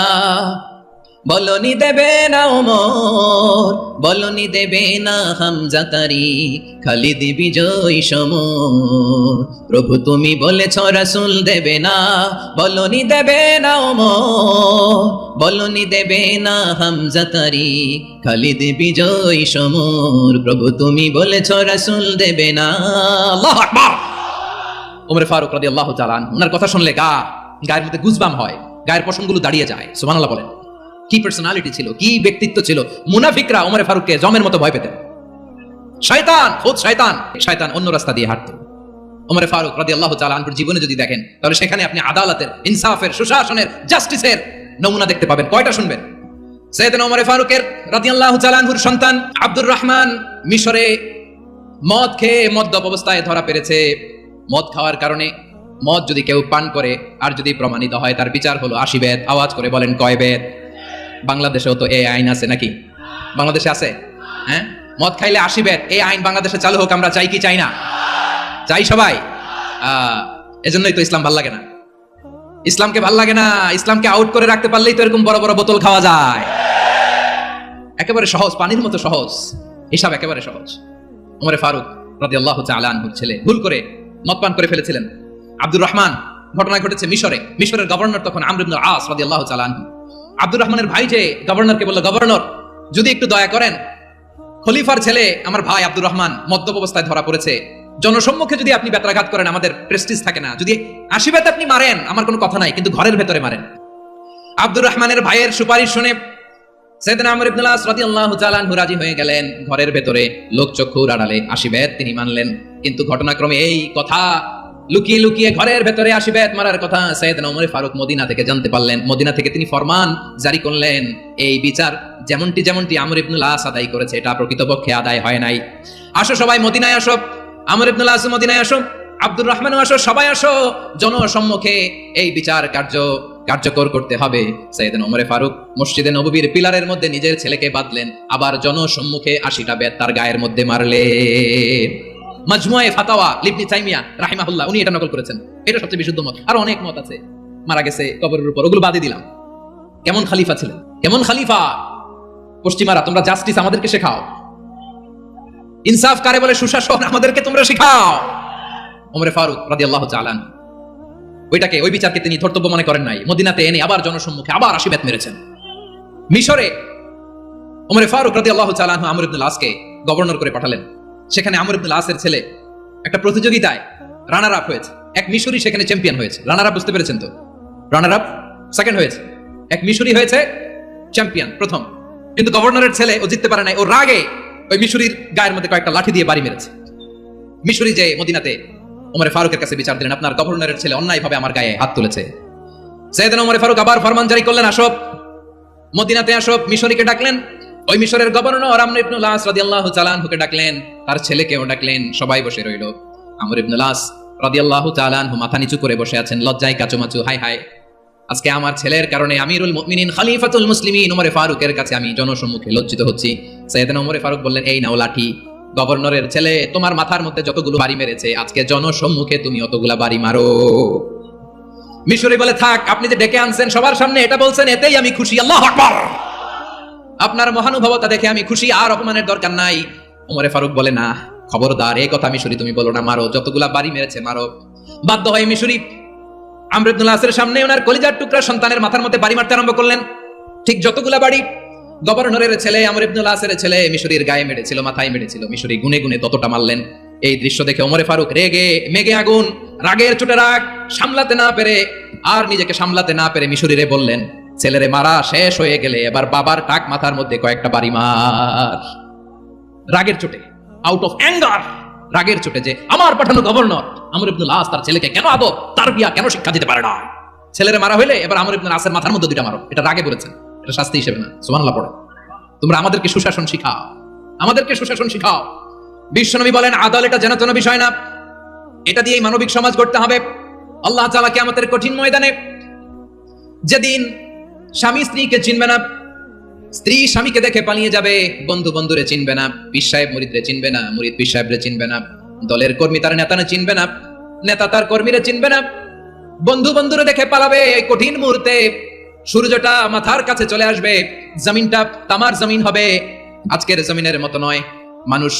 বলনি দেবে না ওমর, বলনি দেবে না হামজা তারিক, খালিদ বিজয় সমর। প্রভু তুমি বলেছ রাসূল দেবে না, বলনি দেবে না ওমর, বলনি দেবে না হামজা তারিক, খালিদ বিজয় সমর। প্রভু তুমি বলেছ রাসূল দেবে না। আল্লাহু আকবার। ওমর ফারুক রাদিয়াল্লাহু তাআলা আনহু, ওনার কথা শুনলে গায়ের মধ্যে গুজবাম হয়, গায়ের পশমগুলো দাঁড়িয়ে যায়। সুবহানাল্লাহ বলেন। কি পার্সোনালিটি ছিল, কি ব্যক্তিত্ব ছিল! মুনাফিকরা ওমর ফারুককে জমের মতো ভয় পেতেন। শয়তান, খোদ শয়তান, শয়তান অন্য রাস্তা দিয়ে হাঁটতো। ওমর ফারুক রাদিয়াল্লাহু তাআলা আনহুর জীবনে যদি দেখেন, তাহলে সেখানে আপনি আদালতের, ইনসাফের, সুশাসনের, জাস্টিসের নমুনা দেখতে পাবেন। কয়টা শুনবেন? সাইয়েদনা ওমর ফারুকের রাদিয়াল্লাহু তাআলা আনহুর সন্তান আব্দুর রহমান মিশরে মদ খেয়ে মদ্যপ অবস্থায় ধরা পড়েছে। মদ খাওয়ার কারণে, মদ যদি কেউ পান করে আর যদি প্রমাণিত হয়, তার বিচার হলো 80 বেত। আওয়াজ করে বলেন, কয় বেত? বাংলাদেশেও তো এই আইন আছে নাকি? বাংলাদেশে আছে? হ্যাঁ, মদ খাইলে 80 বেত, এই আইন বাংলাদেশে চালু হোক। আমরা চাই কি চাই না? চাই সবাই। এজন্যই তো ইসলাম ভাল লাগে না। ইসলামকে ভাল লাগে না, ইসলামকে আউট করে রাখতে পারলেই তো এরকম বড় বড় বোতল খাওয়া যায়। একেবারে সহজ, পানির মতো সহজ, হিসাব একেবারে সহজ। ওমর ফারুক রাদিয়াল্লাহু তাআলা আনহুর ছেলে ভুল করে মদ পান করে ফেলেছিলেন। আব্দুর রহমান, ঘটনা ঘটেছে মিশরে। মিশরের গভর্নর তখন আমর ইবনে আস রাদিয়াল্লাহু তাআলা আনহু। আব্দুর রহমানের ভাই যে গভর্নরকে বলল, গভর্নর যদি একটু দয়া করেন, খলিফার ছেলে আমার ভাই আব্দুর রহমান মদ্যপ অবস্থায় ধরা পড়েছে, জনসম্মুখে যদি আপনি বেত্রাঘাত করেন, আমাদের প্রেস্টিজ থাকে না। যদি 80 বেত আপনি মারেন, আমার কোনো কথা নাই, কিন্তু ঘরের ভেতরে মারেন। আব্দুর রহমানের ভাইয়ের সুপারিশ শুনে সাইয়েদনা আমর ইবনে আস রাদিয়াল্লাহু তাআলা আনহু রাজি হয়ে গেলেন। ঘরের ভেতরে লোকচক্ষুর আড়ালে 80 বেত তিনি মানলেন। কিন্তু ঘটনাক্রমে এই কথা লুকিয়ে লুকিয়ে ঘরের ভেতরে 80 বেত মারার কথা সাইয়েদনা ওমর ফারুক মদিনা থেকে জানতে পারলেন। মদিনা থেকে তিনি ফরমান জারি করলেন, এই বিচার যেমনটি আমর ইবনে আস আদায় করেছে এটা প্রকৃতপক্ষে আদায় হয় নাই। আসো সবাই মদিনায় আসো, আমর ইবনে আস মদিনায় আসো, আব্দুর রহমান আসো, সবাই আসো, জনসম্মুখে এই বিচার কার্যকর করতে হবে। সাইয়েদনা ওমর ফারুক মসজিদে নববীর পিলারের মধ্যে নিজের ছেলেকে বাঁধলেন, আবার জনসম্মুখে 80টা বেত তার গায়ের মধ্যে মারলেন। মাজমুয়ে ফাতাওয়া ইবনে তাইমিয়া রাহিমাহুল্লাহ উনি এটা নকল করেছেন। এটা সবচেয়ে বিশুদ্ধ মত। আর অনেক মত আছে, মারা গেছে কবরের উপর, ওগুলো বাদই দিলাম। কেমন খলিফা ছিলেন, কেমন খলিফা। পশ্চিমারা তোমরা জাস্টিস আমাদেরকে শেখাও, ইনসাফ কারে বলে সুশাসন আমাদেরকে তোমরা শেখাও। ওমর ফারুক রাদিয়াল্লাহু তাআলা ওই বিচারকে তিনি ধর্তব্য মনে করেন নাই। মদিনাতে এনে আবার জনসম্মুখে আবার 80 বেত মেরেছেন। মিশরে ওমর ফারুক রাদিয়াল্লাহু তাআলা আমর ইবনে আসকে গভর্নর করে পাঠালেন। সেখানে আমর ইবনে আসের ছেলে একটা প্রতিযোগিতায় রানার আপ হয়েছে। এক মিশরি সেখানে চ্যাম্পিয়ন হয়েছে। রানার আপ বুঝতে পেরেছেন তো? রানার আপ সেকেন্ড হয়েছে, এক মিশরি হয়েছে চ্যাম্পিয়ন প্রথম। কিন্তু গভর্নরের ছেলে ও জিততে পারে নাই। ও রাগে ওই মিশরির গায়ের মধ্যে কয়েকটা লাঠি দিয়ে বাড়ি মেরেছে। মিশরি যে মদিনাতে ওমর ফারুকের কাছে বিচার দিলেন, আপনার গভর্নরের ছেলে অন্যায়ভাবে আমার গায়ে হাত তুলেছে। সাইয়েদনা ওমর ফারুক আবার ফরমান জারি করলেন, আসো মদিনাতে আসো। মিশরীকে ডাকলেন, ওই মিশরের গভর্নর আমর ইবনে আস রাদিয়াল্লাহু তাআলা আনহুকে ডাকলেন, তার ছেলেকেও ডাকলেন। সবাই বসে রইল। আমর ইবনে আস রাদিয়াল্লাহু তাআলা আনহু মাথা নিচু করে বসে আছেন, লজ্জায় কাচুমাচু। হায় হায়, আজকে আমার ছেলের কারণে আমিরুল মুমিনিন খলিফাতুল মুসলিমিন ওমর ফারুকের কাছে আমি জনসম্মুখে লজ্জিত হচ্ছি। সাইয়েদনা ওমর ফারুক বললেন, এই নাও লাঠি, গভর্নরের ছেলে তোমার মাথার মধ্যে যতগুলো বাড়ি মেরেছে আজকে জনসম্মুখে তুমি অতগুলা বাড়ি মারো। মিশরি বলে, থাক, আপনি যে ডেকে আনছেন সবার সামনে এটা বলছেন, এতেই আমি খুশি। আল্লাহু আকবার, আপনার মহানুভবতা দেখে আমি খুশি, আর অপমানের দরকার নাই। ওমর ফারুক বলে, না, খবরদার, এই কথা মিশরি তুমি বলো না, মারো, যতগুলা বাড়ি মেরেছে মারো। বাধ্য হয়ে মিশরি আমর ইবনে আসের সামনে ওনার কলিজার টুকরা সন্তানের মাথার মধ্যে বাড়ি মারতে আরম্ভ করলেন। ঠিক যতগুলা বাড়ি গভর্নরের ছেলে আমর ইবনে আসের ছেলে মিশরীর গায়ে মেরেছিল, মাথায় মেরেছিল, মিশরি গুনে গুনে ততটা মারলেন। এই দৃশ্য দেখে ওমর ফারুক রেগে মেগে আগুন, রাগের চোটে রাগ সামলাতে না পেরে আর নিজেকে সামলাতে না পেরে মিশরীরে বললেন, ছেলেরে মারা শেষ হয়ে গেলে এবার বাবার টাক মাথার মধ্যে কয়েকটা বাড়ি মার। রাগের চোটে, আউট অফ অ্যাঙ্গার, রাগের চোটে যে আমার পাঠানো গভর্নর আমর ইবনে আস তার ছেলেকে কেন আদব তারবিয়া কেন শিক্ষা দিতে পারে না। ছেলেরে মারা হইলে এবার আমর ইবনে আসের মাথার মধ্যে দুইটা মারো। এটা রাগে বলেছেন, এটা শাস্তি হিসেবে না। সুবহানাল্লাহ পড়ে। তোমরা আমাদেরকে সুশাসন শিখাও, আমাদেরকে সুশাসন শিখাও। বিশ্বনবী বলেন, আদালত এটা যেন তেন বিষয় না, এটা দিয়েই মানবিক সমাজ গড়তে হবে। আল্লাহ তাআলা কিয়ামতের কঠিন ময়দানে যেদিন স্বামী স্ত্রীকে চিনবে না, স্ত্রী স্বামীকে দেখে পালিয়ে যাবে, বন্ধু বন্ধুরে চিনবে না, পীর সাহেব মুরিদরে চিনবে না, মুরিদ পীর সাহেবরে চিনবে না, দলের কর্মী তার নেতা চিনবে না, নেতা তার কর্মীরে চিনবে না, বন্ধু বন্ধুরে দেখে পালাবে। এই কঠিন মুহূর্তে সূর্যটা মাথার কাছে চলে আসবে, জমিনটা তামার জমিন হবে, আজকের জমিনের মতো নয়। মানুষ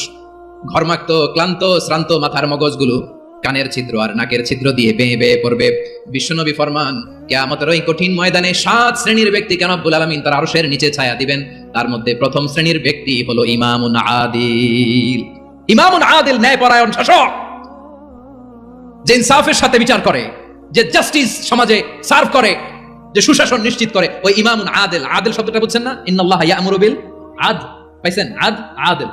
ঘর্মাক্ত, ক্লান্ত, শ্রান্ত মাথার মগজগুলো কানের ছিদ্র আর নাকের ছিদ্র দিয়ে বেয়ে বেয়ে পড়বে। বিশ্বনবী ফরমান, কিয়ামতের ওই কঠিন ময়দানে 7 শ্রেণীর ব্যক্তিকে রব্বুল আলামিন তার আরশের নিচে ছায়া দিবেন। তার মধ্যে প্রথম শ্রেণীর ব্যক্তি হলো ইমামুন আদিল। ইমামুন আদিল, ন্যায়পরায়ণ শাসক, যে ইনসাফের সাথে বিচার করে, যে জাস্টিস সমাজে সার্ভ করে, যে সুশাসন নিশ্চিত করে, ওই ইমামুন আদিল। আদিল শব্দটা বুঝছেন না? ইন্নাল্লাহা ইয়া'মুরু বিল আদল, পাইছেন? আদিল।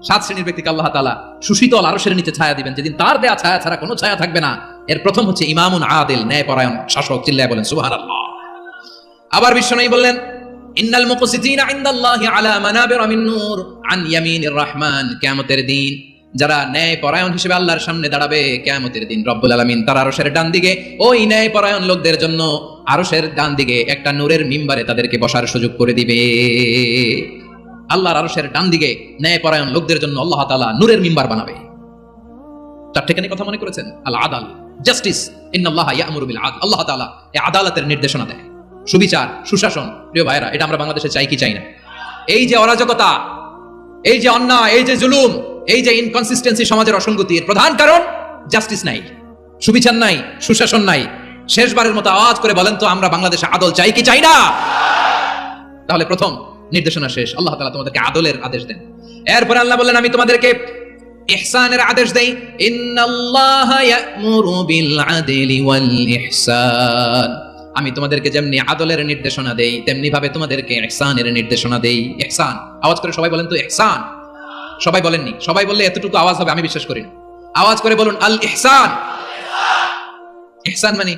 7 শ্রেণীর ব্যক্তিকে আল্লাহ তাআলা সুশীতল আরশের নিচে ছায়া দিবেন, যেদিন তার দেয়া ছায়া ছাড়া কোনো ছায়া থাকবে না। এর প্রথম হচ্ছে ইমামুন আদিল, ন্যায়পরায়ণ শাসক। চিল্লায় বলেন সুবহানাল্লাহ। আবার বিশ্বনবী বললেন, ইন্নাল মুকসিতিনা ইনদাল্লাহি আলা মানাবিরা মিন নূর আন ইয়ামিনির রহমান। কিয়ামতের দিন যারা ন্যায়পরায়ণ হিসেবে আল্লাহর সামনে দাঁড়াবে, কিয়ামতের দিন রব্বুল আলামিন তার আরশের ডান দিকে ওই ন্যায়পরায়ণ লোকদের জন্য আরশের ডান দিকে একটা নূরের মিম্বারে তাদেরকে বসার সুযোগ করে দিবে। আল্লাহর আরশের ডান দিকে ন্যায়পরায়ণ লোকদের জন্য আল্লাহ তাআলা নূরের মিম্বার বানাবে। চারটেখানি কথা মনে করেছেন? আল আদাল, জাস্টিস, ইন্নাল্লাহা ইয়া'মুরু বিল আদল। আল্লাহ তাআলা এই আদালতের নির্দেশনা দেয়, সুবিচার, সুশাসন। প্রিয় ভাইরা, এটা আমরা বাংলাদেশে চাই কি চাই না? এই যে অরাজকতা, এই যে অন্যায়, এই যে জুলুম, এই যে ইনকনসিস্টেন্সি সমাজের অসঙ্গতির প্রধান কারণ জাস্টিস নাই, সুবিচার নাই, সুশাসন নাই। শেষবারের মতো আওয়াজ করে বলেন তো, আমরা বাংলাদেশে আদল চাই কি চাই না? তাহলে প্রথম নির্দেশনা শেষ, আল্লাহ তাআলা তোমাদেরকে আদলের আদেশ দেন। এরপর আল্লাহ বললেন, আমি তোমাদেরকে ইহসানের আদেশ দেই। ইন্নাল্লাহা ইয়া'মুরু বিল আদলি ওয়াল ইহসান। আমি তোমাদেরকে যেমনি আদলের নির্দেশনা দেই তেমনি ভাবে তোমাদেরকে ইহসানের নির্দেশনা দেই। ইহসান, আওয়াজ করে সবাই বলেন তো ইহসান। সবাই বলেননি, সবাই বললে এতটুকু আওয়াজ হবে আমি বিশ্বাস করি না। আওয়াজ করে বলুন আল ইহসান। ইহসান মানে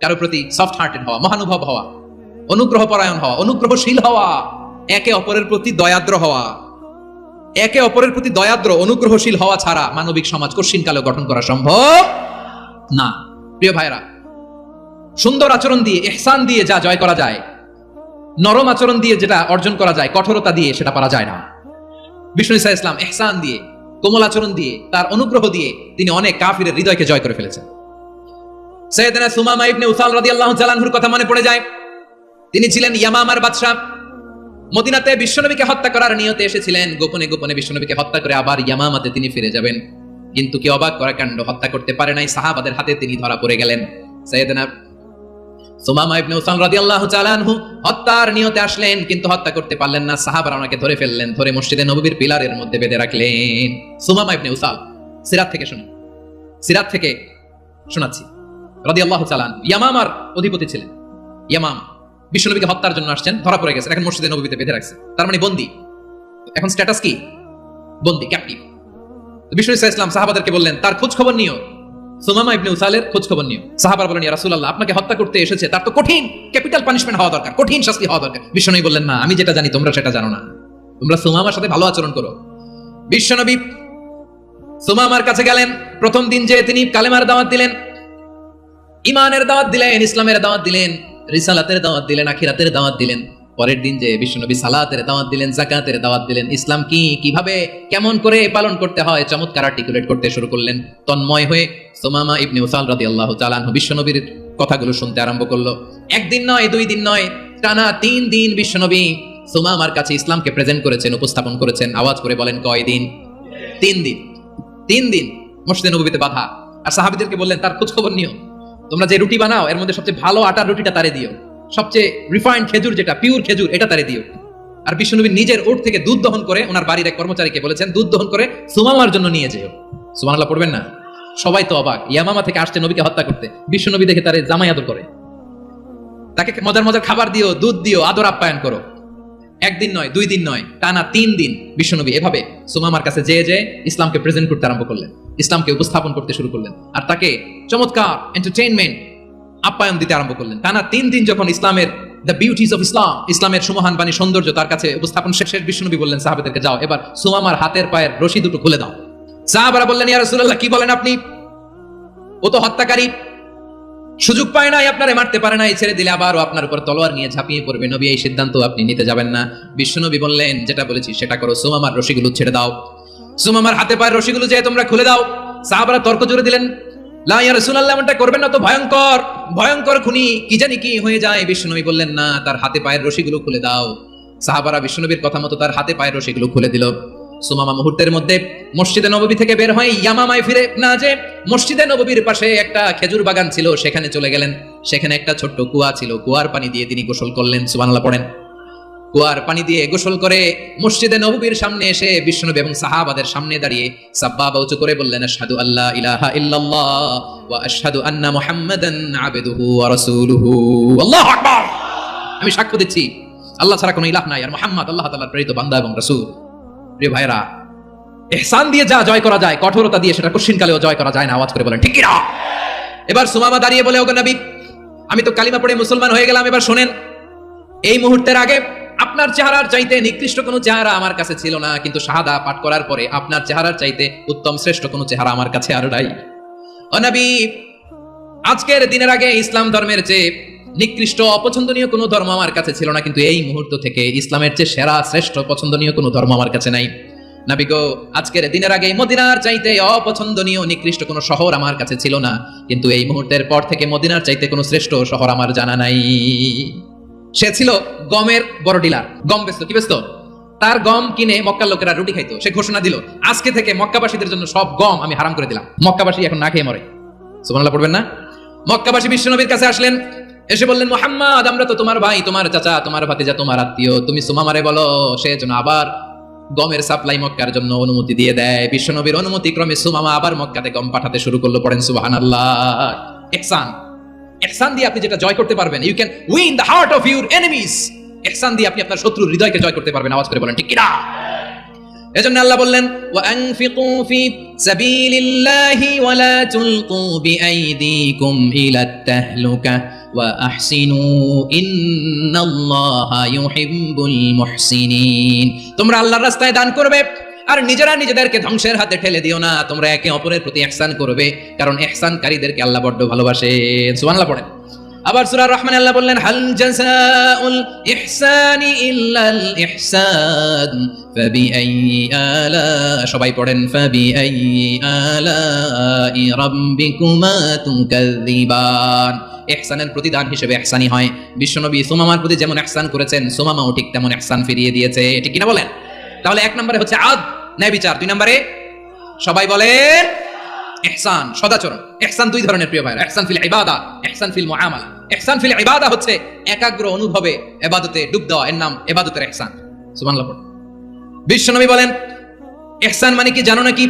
কারো প্রতি সফট হার্টেড হওয়া, মহানুভব হওয়া, অনুগ্রহ পরায়ণ হওয়া, অনুগ্রহশীল হওয়া, একে অপরের প্রতি দয়াদ্র হওয়া। একে অপরের প্রতি দয়াদ্র অনুগ্রহশীল হওয়া ছাড়া মানবিক সমাজ কঠিনকালে গঠন করা সম্ভব না। প্রিয় ভাইরা, সুন্দর আচরণ দিয়ে, ইহসান দিয়ে যা জয় করা যায়, নরম আচরণ দিয়ে যেটা অর্জন করা যায়, কঠোরতা দিয়ে সেটা পারা যায় না। বিষ্ণু ঈসা ইসলাম ইহসান দিয়ে, কোমল আচরণ দিয়ে, তার অনুগ্রহ দিয়ে তিনি অনেক কাফিরের হৃদয়কে জয় করে ফেলেছেন। সাইয়েদনা সুমামা ইবনে উসাল রাদিয়াল্লাহু তাআলা আনহুর কথা মনে পড়ে যায়। তিনি ছিলেন ইয়ামামার বাদশা। মদিনাতে বিশ্বনবীকে হত্যা করার নিয়তে এসেছিলেন। গোপনে গোপনে বিশ্বনবীকে হত্যা করে আবার ইয়ামামাতে তিনি ফিরে যাবেন। কিন্তু কি অবাক করা কাণ্ড, হত্যা করতে পারে নাই, সাহাবাদের হাতে তিনি ধরা পড়ে গেলেন। সাইয়েদনা সুমামা ইবনে উসাল রাদিয়াল্লাহু তাআলা আনহু হত্যার নিয়তে আসলেন, কিন্তু হত্যা করতে পারলেন না। সাহাবারা ওনাকে ধরে ফেললেন, ধরে মসজিদে নববীর পিলারের মধ্যে বেঁধে রাখলেন। সুমামা ইবনে উসাল, সিরাত থেকে শুনি, সিরাত থেকে শোনাচ্ছি রাদিয়াল্লাহু তাআলা আনহু ইয়ামামার অধিপতি ছিলেন। ইয়ামামা বিশ্বনবীকে হত্যার জন্য আসছেন, ধরা পড়ে গেছেন, এখন মসজিদে নববীতে বেঁধে রাখছে, তার মানে বন্দী। এখন স্ট্যাটাস কি? বন্দী, ক্যাপটিভ। বিষ্ণু ঈসা ইসলাম সাহাবাদেরকে বললেন তার খোঁজ খবর নিও, সুমামা ইবনে উসালের খোঁজ খবর নিও। সাহাবারা বলেন ইয়া রাসূলুল্লাহ, আপনাকে হত্যা করতে এসেছে, তার তো কঠিন ক্যাপিটাল পানিশমেন্ট হওয়া দরকার, কঠিন শাস্তি হওয়া দরকার। বিশ্বনবী বললেন না, আমি যেটা জানি তোমরা সেটা জানো না, তোমরা সুমামার সাথে ভালো আচরণ করো। বিশ্বনবী সুমামার কাছে গেলেন। প্রথম দিন যে তিনি কালেমার দাওয়াত দিলেন, ইমানের দাওয়াত দিলেন, ইসলামের দাওয়াত দিলেন, রিসালাতের দাওয়াত দিলেন, আখিরাতের দাওয়াত দিলেন। পরের দিন যে বিশ্বনবী সালাতের দাওয়াত দিলেন, যাকাতের দাওয়াত দিলেন, ইসলাম কি, কিভাবে, কেমন করে পালন করতে হয় চমৎকার আর্টিকুলেট করতে শুরু করলেন। তন্ময় হয়ে সুমামা ইবনে উসাল রাদিয়াল্লাহু তাআলা আনহু বিশ্বনবীর কথাগুলো শুনতে আরম্ভ করলো। একদিন নয়, দুই দিন নয়, টানা 3 দিন বিশ্বনবী সুমামার কাছে ইসলামকে প্রেজেন্ট করেছেন, উপস্থাপন করেছেন। আওয়াজ করে বলেন কয় দিন? 3 দিন। 3 দিন মসজিদে নববীতে বাঁধা। আর সাহাবীদেরকে বললেন তার খোঁজ খবর নিও, তোমরা যে রুটি বানাও এর মধ্যে সবচেয়ে ভালো আটার রুটিটা তারে দিও, সবচেয়ে রিফাইন্ড খেজুর যেটা পিওর খেজুর এটা তারে দিও। আর বিশ্বনবী নিজের ওট থেকে দুধ দহন করে ওনার বাড়ির এক কর্মচারীকে বলেছেন দুধ দহন করে সুমামার জন্য নিয়ে যেও। সুবহানাল্লাহ পড়বেন না? সবাই তো অবাক, ইয়ামামা থেকে আসছে নবীকে হত্যা করতে, বিশ্বনবী দেখে তারে জামাই আদর করে, তাকে মজার মজার খাবার দিও, দুধ দিও, আদর আপ্যায়ন করো। একদিন নয়, 2 দিন নয়, টানা 3 দিন বিশ্বনবী এভাবে সুমামার কাছে যেয়ে ইসলামকে প্রেজেন্ট করতে আরম্ভ করলেন, ইসলামকে উপস্থাপন করতে শুরু করলেন, আর তাকে চমৎকার এন্টারটেইনমেন্ট আপ্যায়ন দিতে আরম্ভ করলেন। টানা 3 দিন যখন ইসলামের দ্য বিউটিজ অফ ইসলাম, ইসলামের সুমহান বাণী সৌন্দর্য তার কাছে উপস্থাপন শেষ, বিশ্বনবী বললেন সাহাবাদেরকে যাও এবার সুমামার হাতের পায়ের রশি দুটো খুলে দাও। সাহাবারা বললেন ইয়া রাসূলুল্লাহ, কি বলেন আপনি? ও তো হত্যাকারী, সুযোগ পায় নাই, আপনারে মারতে পারে নাই, ছেড়ে দিলে আবারও আপনার উপর তলোয়ার নিয়ে ঝাঁপিয়ে পড়বে। নবী এই সিদ্ধান্ত আপনি নিতে যাবেন না। বিশ্বনবী বললেন যেটা বলেছি সেটা করো, সুমামার রশিগুলো ছেড়ে দাও, সুমামার হাতে পায়ের রশিগুলো যে তোমরা খুলে দাও। সাহাবারা তর্ক জুড়ে দিলেন, লা ইয়া রাসূলুল্লাহ, এমনটা করবেন না তো, ভয়ঙ্কর ভয়ঙ্কর খুনি, কি জানি কি হয়ে যায়। বিশ্বনবী বললেন না, তার হাতে পায়ের রশিগুলো খুলে দাও। সাহাবারা বিশ্বনবীর কথা মতো তার হাতে পায়ের রশিগুলো খুলে দিল। সুমামা মুহূর্তের মধ্যে মসজিদে নববী থেকে বের হয়ে ইয়ামামায় ফিরে না যে মসজিদে নববীর পাশে একটা খেজুর বাগান ছিল সেখানে চলে গেলেন। সেখানে একটা ছোট্ট কুয়া ছিল, কুয়ার পানি দিয়ে তিনি গোসল করলেন। সুবহানাল্লাহ পড়েন। কুয়ার পানি দিয়ে গোসল করে মসজিদে নববীর সামনে এসে বিশ্বনবী এবং সাহাবাদের সামনে দাঁড়িয়ে সাব্বাবা উঁচু করে বললেন আশহাদু আল্লা ইলাহা ইল্লাল্লাহ ওয়া আশহাদু আন্না মুহাম্মাদান আবদুহু ওয়া রাসূলুহু। আল্লাহু আকবার। আমি সাক্ষ্য দিচ্ছি আল্লাহ ছাড়া কোনো ইলাহ নাই, আর মুহাম্মদ আল্লাহ তাআলার প্রেরিত বান্দা এবং রাসূল। প্রিয় ভাইরা, ইহসান দিয়ে যা জয় করা যায়, কঠোরতা দিয়ে সেটা কঠিনকালেও জয় করা যায় না। আওয়াজ করে বলেন ঠিক কি না? এবার সুমামা দাঁড়িয়ে বলে, ওগো নবী, আমি তো কালিমা পড়ে মুসলমান হয়ে গেলাম, এবার শোনেন, এই মুহূর্তের আগে আপনার চেহারার চাইতে নিকৃষ্ট কোনো চেহারা আমার কাছে ছিল না, কিন্তু শাহাদা পাঠ করার পরে আপনার চেহারার চাইতে উত্তম শ্রেষ্ঠ কোনো চেহারা আমার কাছে আর নাই। ও নবী, আজকের দিনের আগে ইসলাম ধর্মের চেয়ে নিকৃষ্ট অপছন্দনীয় কোনো ধর্ম আমার কাছে ছিল না, কিন্তু এই মুহূর্ত থেকে ইসলামের চেয়ে সেরা শ্রেষ্ঠ পছন্দনীয় কোনো ধর্ম আমার কাছে নাই। নবী গো, আজকের দিনের আগে মদিনার চাইতে অপছন্দনীয় নিকৃষ্ট কোনো শহর আমার কাছে ছিল না, কিন্তু এই মুহূর্তের পর থেকে মদিনার চাইতে কোনো শ্রেষ্ঠ শহর আমার জানা নাই। সে ছিল গমের বড় ডিলার, গম বেচতো। কি বেচতো? তার গম কিনে মক্কার লোকেরা রুটি খাইতো। সে ঘোষণা দিল, আজকে থেকে মক্কাবাসীদের জন্য সব গম আমি হারাম করে দিলাম, মক্কাবাসী এখন না খেয়ে মরে। সুবহানাল্লাহ পড়বেন না? মক্কাবাসী বিশ্বনবীর কাছে আসলেন, এসে বললেন, মুহাম্মদ, আমরা তো তোমার ভাই, তোমার চাচা, তোমার ভাতিজা, তোমার আত্মীয়, তুমি সুমামারে বলো সে যেন আবার গমের সাপ্লাই মক্কার জন্য অনুমতি দিয়ে দেয়। বিশ্বনবীর অনুমতি ক্রমে সুমামা আবার মক্কাতে গম পাঠাতে শুরু করলো। পড়েন সুবহানাল্লাহ। ইহসান, ইহসান দিয়ে আপনি যেটা জয় করতে পারবেন, you can win the heart of your enemies. ইহসান দিয়ে আপনি আপনার শত্রুর হৃদয়কে জয় করতে পারবেন। আওয়াজ করে বলেন ঠিক কিনা? এজন্য আল্লাহ বললেন, ওয়া আনফিকু ফি সাবিলিল্লাহি ওয়া লা তুলকু বিআইদিকুম ইলাত তাহলুকা ওয়া আহসিনু ইন্নাল্লাহা ইউহিব্বুল মুহসিনিন। তোমরা আল্লাহর রাস্তায় দান করবে আর নিজেরা নিজেদেরকে ধ্বংসের হাতে ঠেলে দিও না। তোমরা একে অপরের প্রতি ইহসান করবে, কারণ ইহসানকারীদেরকে আল্লাহ বড় ভালোবাসেন। সুবহানাল্লাহ পড়েন। আবার সূরা রহমান আল্লাহ বললেন, হাল জাযাউল ইহসানি ইল্লাল ইহসান ফাবিআইয়ি আলা, সবাই পড়েন, ফাবিআইয়ি আলাই রাব্বিকুমা তুকাযযিবান। ইহসানের প্রতিদান হিসেবে ইহসানই হয়। বিশ্বনবী সুমামার প্রতি যেমন ইহসান করেছেন, সুমামাও ঠিক তেমন ইহসান ফিরিয়ে দিয়েছে। ঠিক কিনা বলেন? তাহলে এক নম্বরে হচ্ছে আদ, ন্যায় বিচার। দুই নম্বরে সবাই বলেন ইহসান, সদাচরণ। ইহসান দুই ধরনের প্রিয় ভাইরা, ইহসান ফিল ইবাদা, ইহসান ফিল মুআমালা। ইহসান ফিল ইবাদা হচ্ছে একাগ্র অনুভবে ইবাদতে ডুব দেওয়া, এর নাম ইবাদতের ইহসান। সুবহানাল্লাহ পড়ুন। বিশ্বনবী বলেন ইহসান মানে কি জানো নাকি?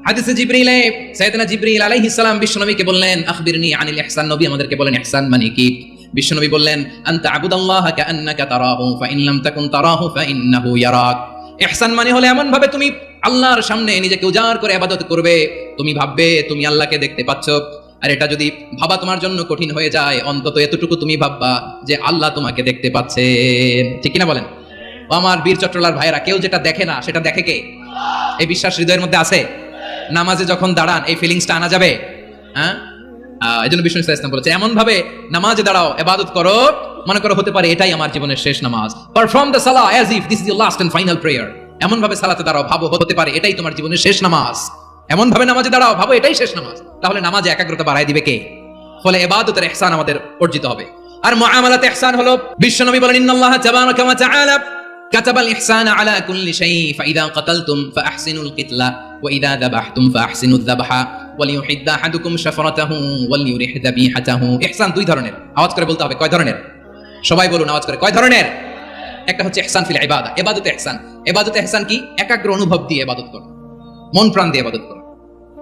হাদিসে জিবরিলে সাইয়েদনা জিবরিল আলাইহিস সালাম বিশ্বনবীকে বললেন, আখবিরনি আনিল ইহসান। নবী আমাদেরকে বলেন ইহসান মানে কি? বিশ্বনবী বললেন, আনতা আবুদাল্লাহা কাআন্নাকা তারাহু ফাইন লাম তাকুন তারাহু ফাইন্নাহু ইয়ারাক। ইহসান মানে হলো এমন ভাবে তুমি আল্লাহর সামনে নিজেকে উজাড় করে ইবাদত করবে, তুমি ভাববে তুমি আল্লাহকে দেখতে পাচ্ছ। আর এটা যদি ভাবা তোমার জন্য কঠিন হয়ে যায়, অন্তত এতটুকু তুমি ভাববা যে আল্লাহ তোমাকে দেখতে পাচ্ছেন। ঠিক কিনা বলেন? ও আমার বীর চট্টলার ভাইরা, কেউ যেটা দেখে না সেটা দেখে কে? এই বিশ্বাস হৃদয়ের মধ্যে আছে? নামাজে যখন দাঁড়ান এই ফিলিংসটা আনা যাবে? হ্যাঁ, এই জন্য বিষ্ণু ইসলাম বলেছে এমন ভাবে নামাজে দাঁড়াও, ইবাদত করো, মনে করো হতে পারে এটাই আমার জীবনের শেষ নামাজ। পারফর্ম দ্য সালাহ as if this is your last and final prayer. এমন ভাবে সালাতে দাঁড়াও, ভাবো হতে পারে এটাই তোমার জীবনের শেষ নামাজ। এমন ভাবে নামাজে দাঁড়াও, ভাবো এটাই শেষ নামাজ। তাহলে নামাজে একাগ্রতা বাড়ায় দিবে কে? ফলে ইবাদতের ইহসান আমাদের অর্জিত হবে। আর মুআমালাতে ইহসান হলো, বিশ্বনবী বলেন, ইন্নাল্লাহা তাবারাকা ওয়া তাআলা কাতাবাল ইহসানা আলা কুল্লি শাই ফাইদা কাতালতুম ফাআহসিনুল কিতলা ওয়া ইদা যাবাহতুম ফাআহসিনুদ যাবহা ওয়ালিউহিদ্দা আহাদুকুম শাফরাতাহু ওয়ালিউরিহ যাবিহাতাহু। ইহসান দুই ধরনের। আওয়াজ করে বলতে হবে কয় ধরনের? সবাই বলুন আওয়াজ করে, কয় ধরনের? একটা হচ্ছে ইহসান ফিল ইবাদা, ইবাদতে ইহসান। ইবাদতে ইহসান কি? একাগ্র অনুভব দিয়ে ইবাদত করা, মন প্রাণ দিয়ে ইবাদত করা।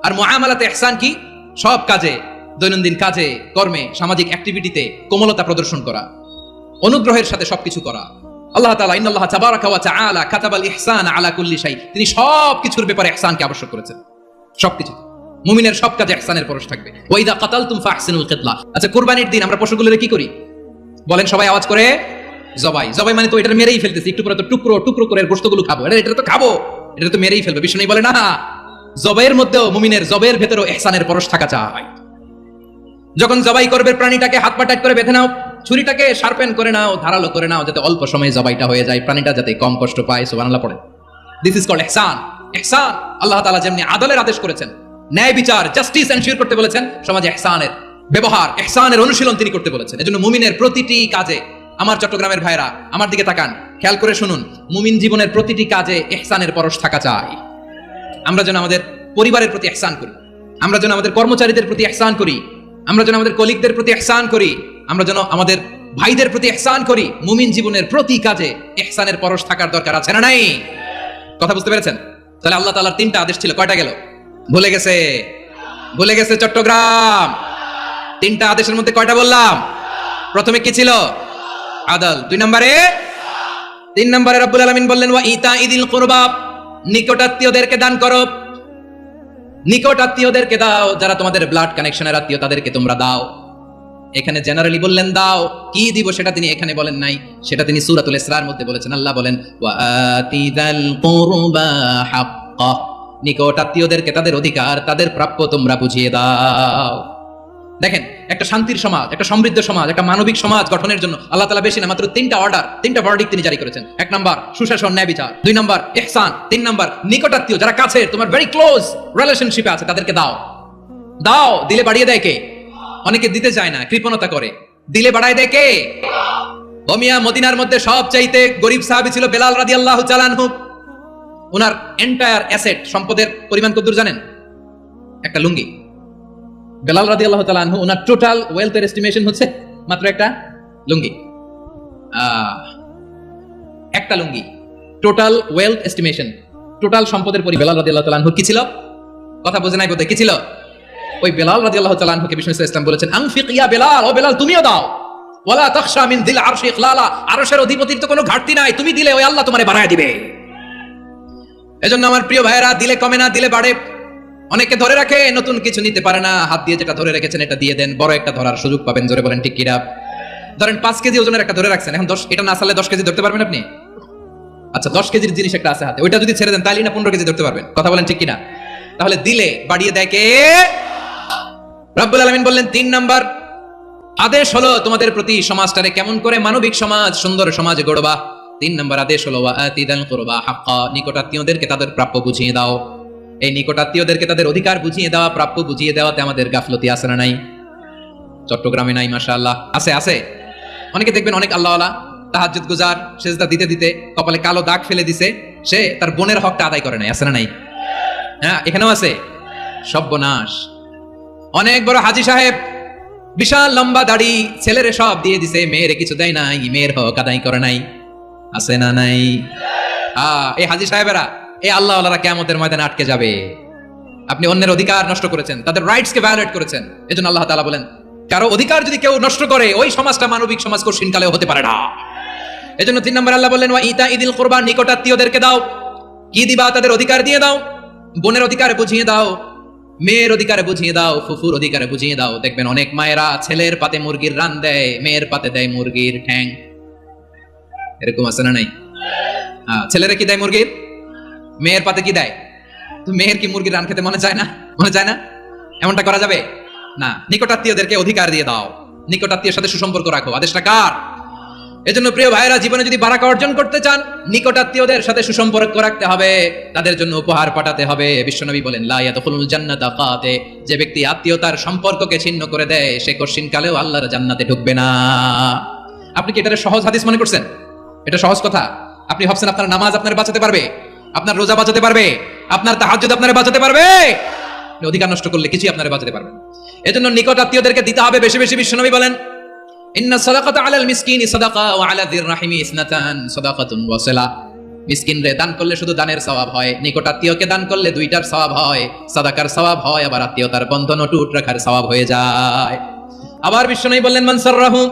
আর মুআমালাতে ইহসান কি? সব কাজে, দৈনন্দিন কাজে, কর্মে, সামাজিক অ্যাক্টিভিটিতে কোমলতা প্রদর্শন করা, অনুগ্রহের সাথে সবকিছু করা। আল্লাহ তাআলা ইন্নাল্লাহা তাবারাকা ওয়া তাআলা কাতাবাল ইহসান আলা কুল্লি শাই, তিনি সবকিছুর ব্যাপারে ইহসানকে আবশ্যক করেছেন। সবকিছু, মুমিনের সব কাজে ইহসানের পরশ থাকবে। ওয়া ইদা কাতালতুম ফাহসিনুল কিতলা। আচ্ছা, কুরবানির দিন আমরা পশুগুলোরে কি করি? বলেন সবাই আওয়াজ করে, জবাই। জবাই মানে তো এটা মেরেই ফেলতেছি, একটু পরে তো টুকরো টুকরো করে গোশতগুলো খাবো, এটা তো খাবো, এটা তো মেরেই ফেলবে। বিষ্ণু বলে না, জবাইয়ের মধ্যেও মুমিনের জবাইয়ের ভেতরেও ইহসানের পরশ থাকা চাই। যখন জবাই করবে প্রাণীটাকে হাত পা টাইট করে বেঁধে নাও, ছুরিটাকে শার্পেন করে নাও, ধারালো করে নাও, যাতে অল্প সময়ে জবাইটা হয়ে যায়, প্রাণীটা যাতে কম কষ্ট পায়। সুবহানাল্লাহ পড়ে। দিস ইজ কল্ড ইহসান। ইহসান আল্লাহ তাআলা যেমনি আদলের আদেশ করেছেন, ন্যায় বিচার, জাস্টিস এনশিওর করতে বলেছেন, সমাজে ইহসানের ব্যবহার, ইহসানের অনুশীলন তিনি করতে বলেছেন। এজন্য মুমিনের প্রতিটি কাজে, আমার চট্টগ্রামের ভাইরা আমার দিকে তাকান, খেয়াল করে শুনুন, মুমিন জীবনের প্রতিটি কাজে ইহসানের পরশ থাকা চাই। আমরা যেন আমাদের পরিবারের প্রতি ইহসান করি, আমরা যেন আমাদের কর্মচারীদের প্রতি ইহসান করি, আমরা যেন আমাদের কলিগদের প্রতি ইহসান করি, আমরা যেন আমাদের ভাইদের প্রতি ইহসান করি। মুমিন জীবনের প্রতি কাজে ইহসানের পরশ থাকার দরকার আছে না নাই? কথা বুঝতে পেরেছেন? তাহলে আল্লাহ তাআলার তিনটা আদেশ ছিল, কয়টা গেল? ভুলে গেছে, ভুলে গেছে চট্টগ্রাম। তিনটা আদেশের মধ্যে কয়টা বললাম? প্রথমে কি ছিল? আদল। দুই নম্বরে, তিন নম্বরে রব্বুল আলামিন বললেন, ওয়া ইতাইদিল কুরবা, নিকটাত্মীয়দেরকে দান করো। নিকটাত্মীয়দেরকে দাও, যারা তোমাদের ব্লাড কানেকশনের আত্মীয়, তাদেরকে তোমরা দাও। এখানে জেনারেলি বললেন দাও, কি দিব সেটা তিনি এখানে বলেন নাই, সেটা তিনি সূরাতুল ইসরার মধ্যে বলেছেন। আল্লাহ বলেন, ওয়া আতিদাল কুরবা হাক্কা, নিকটাত্মীয়দেরকে তাদের অধিকার, তাদের প্রাপ্য তোমরা বুঝিয়ে দাও। দেখেন, একটা শান্তির সমাজ, একটা সমৃদ্ধ সমাজ, একটা মানবিক সমাজ গঠনের জন্য আল্লাহ তাআলা বেশি না, মাত্র তিনটা অর্ডার, তিনটা ভার্ডিক্ট তিনি জারি করেছেন। এক নাম্বার সুশাসন, ন্যায় বিচার। দুই নাম্বার ইহসান। তিন নাম্বার নিকটাত্মীয়, যারা কাছের, তোমার ভেরি ক্লোজ রিলেশনশিপে আছে, তাদেরকে দাও। দাও, দিলে বাড়িয়ে দেয় কে? অনেকে দিতে চায় না, কৃপণতা করে। দিলে বাড়ায় দেয় কে? বমিয়া মদিনার মধ্যে সব চাইতে গরিব সাহাবী ছিল বেলাল রাদিয়াল্লাহু তাআলা আনহু। ওনার এন্টায়ার অ্যাসেট, সম্পদের পরিমাণ কতদূর জানেন? একটা লুঙ্গি। বেলাল রাদিয়াল্লাহু তাআলা আনহু, ওনার টোটাল ওয়েলথের এস্টিমেশন হচ্ছে মাত্র একটা লুঙ্গি। একটা লুঙ্গি, টোটাল ওয়েলথ এস্টিমেশন, টোটাল সম্পদের বেলাল রাদিয়াল্লাহু তাআলা আনহু কি ছিল? কথা বোঝে নাই বোধহয়, কি ছিল? ওই বেলাল রাদিয়াল্লাহু তাআলা আনহুকে বিষ্ণু ইসলাম বলেছেন, আনফিক ইয়া বেলাল, ও বেলাল তুমিও দাও। ওয়ালা তাখশা মিন যিল আরশি ইখলালা, আরশের অধিপতির তো কোনো ঘাটতি নাই, তুমি দিলে ওই আল্লাহ তোমারে বাড়ায় দিবে। এজন্য আমার প্রিয় ভাইয়েরা, দিলে কমে না, দিলে বাড়ে। অনেকে ধরে রাখে, নতুন কিছু নিতে পারে না, হাত দিয়ে যেটা ধরে রেখেছেন এটা দিয়ে দেন, বড় একটা ধরার সুযোগ পাবেন। জোরে বলেন ঠিক কিনা? ধরেন 5 কেজি ওজনের একটা ধরে রাখছেন, এখন 10, এটা না চালে 10 কেজি ধরতে পারবেন আপনি? আচ্ছা, 10 কেজির জিনিস একটা আছে হাতে, ওইটা যদি ছেড়ে দেন তাহলে না 15 কেজি ধরতে পারবেন। কথা বলেন ঠিক কিনা? তাহলে দিলে বাড়িয়ে দেয় কে? রব্বুল আলামিন বললেন 3 নাম্বার আদেশ হলো তোমাদের প্রতি সমাজটারে কেমন করে মানবিক সমাজ, সুন্দর সমাজ গড়বা। 3 নাম্বার আদেশ হলো ওয়াআতিদাল কুরবা হাক্কা, নিকটাত্মীয়দেরকে তাদের প্রাপ্য বুঝিয়ে দাও। এই নিকটাত্মীয়দেরকে তাদের অধিকার বুঝিয়ে দেওয়া, প্রাপ্য বুঝিয়ে দেওয়াতে আমাদের গাফলতি আছে না নাই? চট্টগ্রামে নাই? মাশাআল্লাহ আছে, আছে। অনেকে দেখবেন অনেক আল্লাহওয়ালা, তাহাজ্জুদ গুজার, সেজদা দিতে দিতে কপালে কালো দাগ ফেলে দিছে, সে তার বোনের হকটা আদায় করে নাই। আছে না নাই? হ্যাঁ, এখানেও আছে। সর্বনাশ। অনেক বড় হাজী সাহেব, বিশাল লম্বা দাড়ি, ছেলেরে সব দিয়ে দিছে, মেয়েরে কিছু দেয় নাই, মেয়ের হক আদায় করে নাই। আছে না নাই? এই হাজী সাহেবেরা, এই আল্লাহওয়ালারা কিয়ামতের ময়দানে আটকে যাবে। আপনি অন্যের অধিকার নষ্ট করেছেন, তাদের রাইটস কে ভায়োলেট করেছেন। এজন্য আল্লাহ তাআলা বলেন, কারো অধিকার যদি কেউ নষ্ট করে, ওই সমাজটা মানবিক সমাজ কঠিন কালেও হতে পারে না। এজন্য 3 নম্বর আল্লাহ বললেন, ওয়া ইতাইদিল কুরবা, নিকটাত্মীয়দেরকে দাও। কি দিবা? তাদের অধিকার দিয়ে দাও। বোনের অধিকার বুঝিয়ে দাও, মেয়ের অধিকার বুঝিয়ে দাও, ফুফুর অধিকার বুঝিয়ে দাও। দেখবেন অনেক মায়েরা ছেলের পাতে মুরগির রান দেয়, মেয়ের পাতে দেয় মুরগির ঠ্যাং। এরকম আছে না নাই? ছেলেরা কি দেয়? মুরগির। মেয়ের পাতে কি দেয়? তো মেয়ের কি মুরগির রান খেতে মনে চায় না? মনে চায় না? এমনটা করা যাবে না। নিকটাত্মীয়দেরকে অধিকার দিয়ে দাও, নিকটাত্মীয়ের সাথে সুসম্পর্ক রাখো। আদেশটা কার? এজন্য প্রিয় ভাইরা, জীবনে যদি বারাকা অর্জন করতে চান, নিকটাত্মীয়দের সাথে সুসম্পর্ক রাখতে হবে, তাদের জন্য উপহার পাঠাতে হবে। বিশ্বনবী বলেন, লা ইয়াদখুলুল জান্নাতা কাতে, যে ব্যক্তি আত্মীয়তার সম্পর্ককে ছিন্ন করে দেয়, সে কঠিন কালেও আল্লাহর জান্নাতে ঢুকবে না। আপনি কি এটা সহজ হাদিস মনে করছেন? এটা সহজ কথা? আপনি ভাবছেন আপনার নামাজ আপনার বাঁচাতে পারবে, আপনার রোজা বাঁচাতে পারবে, আপনার তাহাজ্জুদ আপনার বাঁচাতে পারবে? অধিকার নষ্ট করলে কিছুই আপনার বাঁচাতে পারবে না। এজন্য নিকট আত্মীয়দেরকে দিতে হবে বেশি বেশি। বিশ্বনবী বলেন, ইন্না সাদাকাতা আলাল মিসকিনি সাদাকা ওয়া আলা যির রাহিমি ইসনাতান সাদাকাতুন ওয়া সিলা। মিসকিনরে দান করলে শুধু দানের সওয়াব হয়, নিকট আত্মীয়কে দান করলে 2টার সওয়াব হয়, সাদাকার সওয়াব হয়, আবার আত্মীয়তার বন্ধন অটুট রাখার সওয়াব হয়ে যায়। আবার বিশ্বনবী বললেন, মান সাররাহু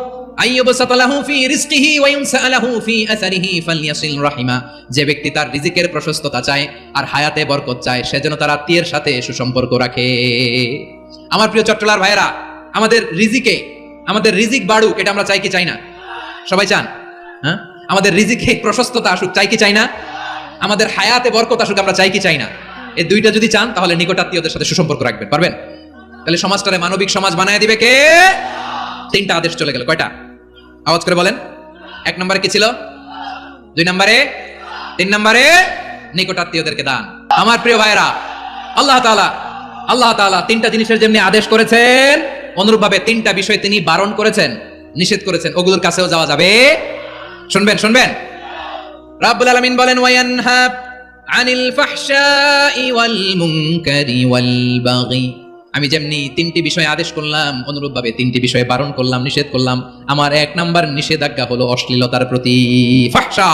আইয়ুবসাতা লাহু ফি রিজকিহি ওয়া ইউনসা লাহু ফি আসারিহি ফালইয়াসিল রাহিমা, যে ব্যক্তি তার রিজিকের প্রশস্ততা চায় আর হায়াতে বরকত চায়, সে যেন তার আত্মীয়ের সাথে সুসম্পর্ক রাখে। আমার প্রিয় চট্টলার ভাইয়েরা, আমাদের রিজিক বাড়ুক, এটা আমরা চাই কি চাই না? সবাই চান? হ্যাঁ, আমাদের রিজিকে প্রশস্ততা আসুক, চাই কি চাই না? আমাদের হায়াতে বরকত আসুক, আমরা চাই কি চাই না? এই 2টা যদি চান, তাহলে নিকটাত্মীয়দের সাথে সুসম্পর্ক রাখবেন, পারবেন? তাহলে সমাজটারে মানবিক সমাজ বানায় দিবে কে? 3টা আদেশ চলে গেল। কয়টা? আওয়াজ করে বলেন। 1 নম্বরে কি ছিল? 2 নম্বরে? 3 নম্বরে নিকটাত্মীয়দেরকে দান। আমার প্রিয় ভাইয়েরা, আল্লাহ তাআলা 3টা জিনিসের যেমনি আদেশ করেছেন, অনুরূপভাবে 3টা বিষয় তিনি বারণ করেছেন, নিষেধ করেছেন। ওগুলোর কাছেও যাওয়া যাবে। শুনবেন। রাব্বুল আলামিন বলেন, ওয়ায়ানহা আনিল ফাহশাই ওয়াল মুনকারি ওয়াল বাগি। আমি যেমনি 3টি বিষয় আদেশ করলাম, অনুরূপভাবে 3টি বিষয় বারণ করলাম, নিষেধ করলাম। আমার 1 নাম্বার নিষেধাজ্ঞা হলো অশ্লীলতার প্রতি। ফাহশা,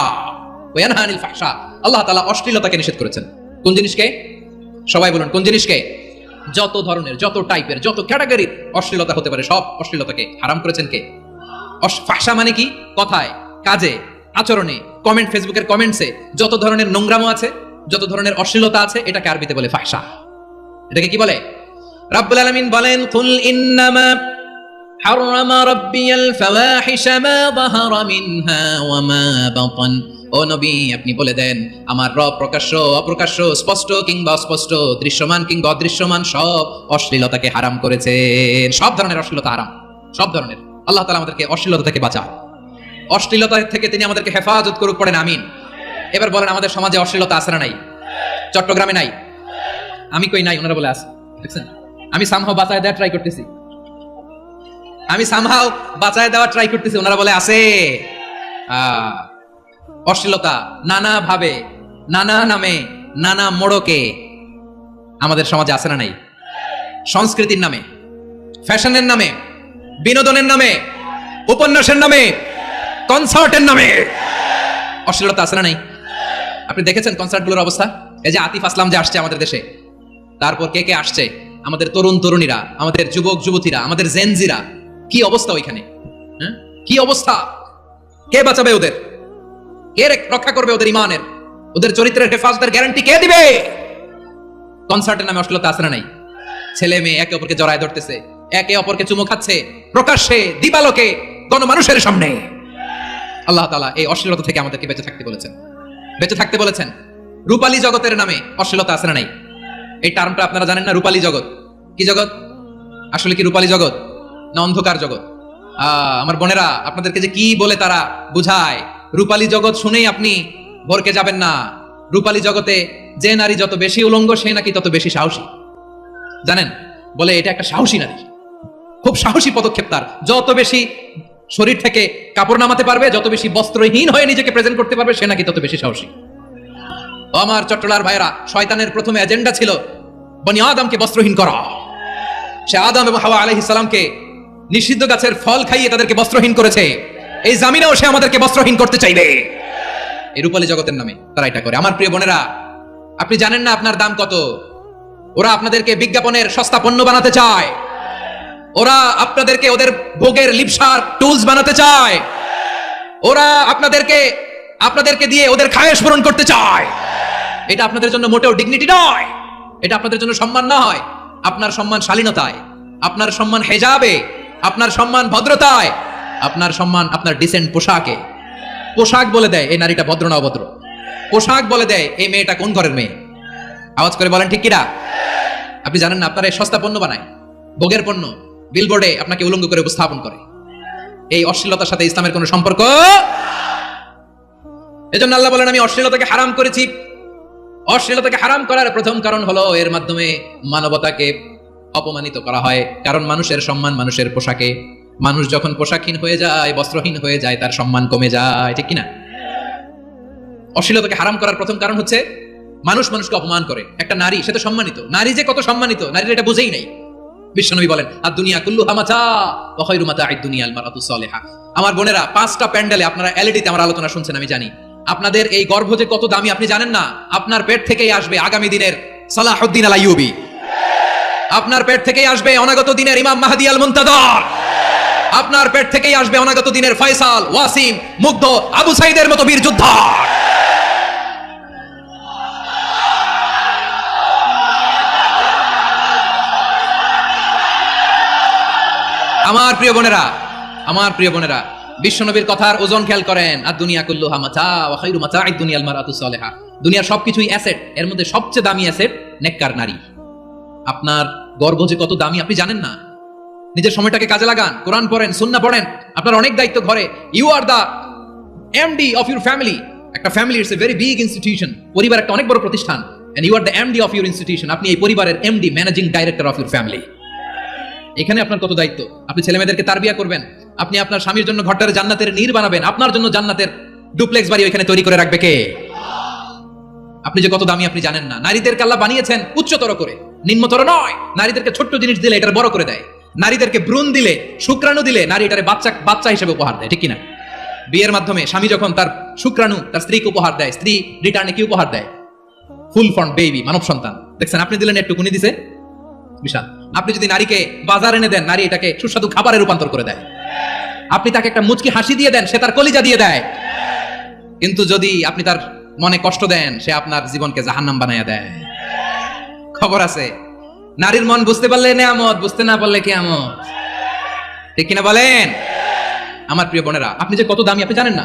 ওয়ায়ানহা আনিল ফাহশা, আল্লাহ তাআলা অশ্লীলতাকে নিষেধ করেছেন। কোন জিনিসকে? সবাই বলুন, কোন জিনিসকে? যত ধরনের, যত টাইপের, যত ক্যাটাগরির অশ্লীলতা হতে পারে, সব অশ্লীলতাকে হারাম করেছেন কে? ফাহশা মানে কি? কথায়, কাজে, আচরণে, কমেন্ট, ফেসবুকের কমেন্টসে যত ধরনের নোংরামো আছে, যত ধরনের অশ্লীলতা আছে, এটাকে আরবিতে বলে ফাহশা। এটাকে কি বলে? রাব্বুল আলামিন বলেন, কুল ইন্নামা হারামা রাব্বিয়াল ফাওয়াহিশা মা যাহারা মিনহা ওয়া মা বাতান। ও নবী, আপনি বলে দেন, আমার রব প্রকাশ্য অপ্রকাশ্য, স্পষ্ট কিংবা অস্পষ্ট, দৃশ্যমান কিংবা অদৃশ্যমান সব অশ্লীলতাকে হারাম করেছেন। সব ধরনের অশ্লীলতা হারাম, সব ধরনের। আল্লাহ তাআলা আমাদেরকে অশ্লীলতা থেকে বাঁচায়, অশ্লীলতা থেকে তিনি আমাদেরকে হেফাজত করুক, পড়েন আমিন। এবার বলেন, আমাদের সমাজে অশ্লীলতা আছে না নাই? চট্টগ্রামে নাই? আমি কই নাই, ওনারা বলে আছে। দেখছেন, আমি সামহাও বাঁচায় দেওয়া ট্রাই করতেছি, ওনারা বলে আছে। অশ্লীলতা নানা ভাবে, নানা নামে, নানা মোড়কে আমাদের সমাজে আছে না নাই? সংস্কৃতির নামে, ফ্যাশনের নামে, বিনোদনের নামে, উপন্যাসের নামে, কনসার্টের নামে অশ্লীলতা আছে না নাই? আপনি দেখেছেন কনসার্টগুলোর অবস্থা? এই যে আতিফ আসলাম যে আসছে আমাদের দেশে, তারপর কে কে আসছে, আমাদের তরুণ তরুণীরা, আমাদের যুবক যুবতীরা, আমাদের জেনজিরা, কি অবস্থা ওইখানে? হ্যাঁ, কি অবস্থা? কে বাঁচাবে ওদের? কে রক্ষা করবে ওদের ইমানের, ওদের চরিত্রের হেফাজতের গ্যারান্টি কে দিবে? কনসার্টের নামে অশ্লীলতা আছে না নাই? ছেলে মেয়ে একে অপরকে জড়ায় ধরতেছে, একে অপরকে চুমু খাচ্ছে প্রকাশ্যে, দিবালোকে, গণমানুষের সামনে। আল্লাহ তাআলা এই অশ্লীলতা থেকে আমাদেরকে বেঁচে থাকতে বলেছেন, বেঁচে থাকতে বলেছেন। রূপালী জগতের নামে অশ্লীলতা আছে না নাই? এই টার্মটা আপনারা জানেন না? রূপালী জগৎ কি জগৎ? আসলে কি রূপালী জগৎ না অন্ধকার জগৎ? আমার বোনেরা, আপনাদেরকে যে কি বলে তারা বুঝায়, রূপালী জগৎ শুনেই আপনি ভরকে যাবেন না। রূপালী জগতে যে নারী যত বেশি উলঙ্গ, সে নাকি তত বেশি সাহসী। জানেন? বলে এটা একটা সাহসী নারী, খুব সাহসী পদক্ষেপ তার। যত বেশি শরীর থেকে কাপড় নামাতে পারবে, যত বেশি বস্ত্রহীন হয়ে নিজেকে প্রেজেন্ট করতে পারবে, সে নাকি তত বেশি সাহসী। আমার চট্টলার ভাইরা, শয়তানের প্রথম এজেন্ডা ছিল বনি আদমকে বস্ত্রহীন করা। সে আদম এবং হাওয়া আলাইহিস সালামকে নিষিদ্ধ গাছের ফল খাইয়ে তাদেরকে বস্ত্রহীন করেছে। এই জামিনেও সে আমাদেরকে বস্ত্রহীন করতে চাইবে। এই রূপালী জগতের নামে তারা এটা করে। আমার প্রিয় বোনেরা, আপনি জানেন না আপনার দাম কত? ওরা আপনাদেরকে বিজ্ঞাপনের সস্তা পণ্য বানাতে চায়, ওরা আপনাদেরকে ওদের ভোগের লিপসার টুলস বানাতে চায়, ওরা আপনাদেরকে দিয়ে ওদের খায়েশ পূরণ করতে চায়। এটা আপনাদের জন্য মোটেও ডিগনিটি নয়, এটা আপনাদের জন্য সম্মান নয়। আপনার সম্মান শালীনতায়, আপনার সম্মান হেজাবে, আপনার সম্মান ভদ্রতায়, আপনার সম্মান আপনার ডিসেন্ট পোশাকে। পোশাক বলে দেয় এই নারীটা ভদ্র না অভদ্র, পোশাক বলে দেয় এই মেয়েটা কোন ঘরের মেয়ে। আওয়াজ করে বলেন ঠিক কিনা? আপনি জানেন না আপনারা এই সস্তা পণ্য বানায়, ভোগের পণ্য, বিলবোর্ডে আপনাকে উলঙ্গ করে উপস্থাপন করে। এই অশ্লীলতার সাথে ইসলামের কোনো সম্পর্ক। এজন্য আল্লাহ বলেন আমি অশ্লীলতাকে হারাম করেছি। অশ্লীলতাকে হারাম করার প্রথম কারণ হলো এর মাধ্যমে মানবতাকে অপমানিত করা হয়। কারণ মানুষের সম্মান মানুষের পোশাকে। মানুষ যখন পোশাকহীন হয়ে যায়, বস্ত্রহীন হয়ে যায়, তার সম্মান কমে যায়, ঠিক কিনা? অশ্লীলতাকে হারাম করার প্রথম কারণ হচ্ছে মানুষ মানুষকে অপমান করে। একটা নারী, সে তো সম্মানিত, নারী যে কত সম্মানিত নারীর এটা বুঝেই নাই। বিশ্বনবী বলেন আদ-দুনিয়া কুল্লুহা মাতা ওয়া খায়রু মাতা'আদ দুনিয়া আল মারাতু সালিহা। আমার বোনেরা, 5টা প্যান্ডেলে আপনারা এলইডিতে আমার আলোচনা শুনছেন, আমি জানি। আপনাদের এই গর্ভ যে কত দামি আপনি জানেন না। আপনার পেট থেকেই আসবে আগামী দিনের সালাহুদ্দিন আল আইয়ুবী, আপনার পেট থেকেই আসবে অনাগত দিনের ইমাম মাহদী আল মুনতাযর, আপনার পেট থেকেই আসবে অনাগত দিনের ফয়সাল, ওয়াসিম, মুগ্ধ, আবু সাইদের মতো বীর যোদ্ধা। আমার প্রিয় বোনেরা, আমার প্রিয় বোনেরা, বিশ্বনবীর কথার ওজন খেয়াল করেন। আর দুনিয়া কুল্লুহা মাতা ওয়া খায়রু মাতা'আদ দুনিয়াল মারাতু সালিহা। দুনিয়ার সবকিছুই অ্যাসেট, এর মধ্যে সবচেয়ে দামি অ্যাসেট নেককার নারী। আপনার গর্ব যে কত দামি আপনি জানেন না। নিজের সময়টাকে কাজে লাগান, কোরআন পড়েন, সুন্নাহ পড়েন। আপনার অনেক দায়িত্ব ঘরে। You are the MD of your family. একটা family it's a very big institution. পরিবার একটা অনেক বড় প্রতিষ্ঠান। And you are the MD of your institution. আপনি এই পরিবারের MD, managing director of your family. এখানে আপনার কত দায়িত্ব। আপনি ছেলেমেয়েদেরকে তারবিয়া করবেন, আপনি আপনার স্বামীর জন্য ঘরটারে জান্নাতের নীড় বানাবেন, আপনার জন্য জান্নাতের ডুপ্লেক্স বাড়ি ওইখানে তৈরি করে রাখবে কে? আপনি যে কত দামি আপনি জানেন না। নারীদেরকে আল্লাহ বানিয়েছেন উচ্চতর করে, নিম্নতর নয়। নারীদেরকে ছোট্ট জিনিস দিলে এটার বড় করে দেয়। নারীদেরকে ভ্রূণ দিলে, শুক্রাণু দিলে নারী এটারে বাচ্চা হিসেবে উপহার দেয়, ঠিক কিনা? বিয়ের মাধ্যমে স্বামী যখন তার শুক্রাণু তার স্ত্রীকে উপহার দেয়, স্ত্রী রিটার্নে কি উপহার দেয়? ফুল ফর্ম বেবি, মানব সন্তান। দেখছেন, আপনি দিলেন একটুকুনি দিছে বিশাল। আপনি যদি নারীকে বাজার এনে দেন, নারী এটাকে সুস্বাদু খাবারে রূপান্তর করে দেয়। আপনি তাকে একটা মুচকি হাসি দিয়ে দেন, সে তার কলিজা দিয়ে দেয়। কিন্তু যদি আপনি তার মনে কষ্ট দেন, সে আপনার জীবনকে জাহান্নাম বানাইয়া দেয়। খবর আছে, নারীর মন বুঝতে পারলে নেয়ামত, বুঝতে না পারলে কিয়ামত, ঠিক কিনা বলেন? আমার প্রিয় বোনেরা, আপনি যে কত দামি আপনি জানেন না।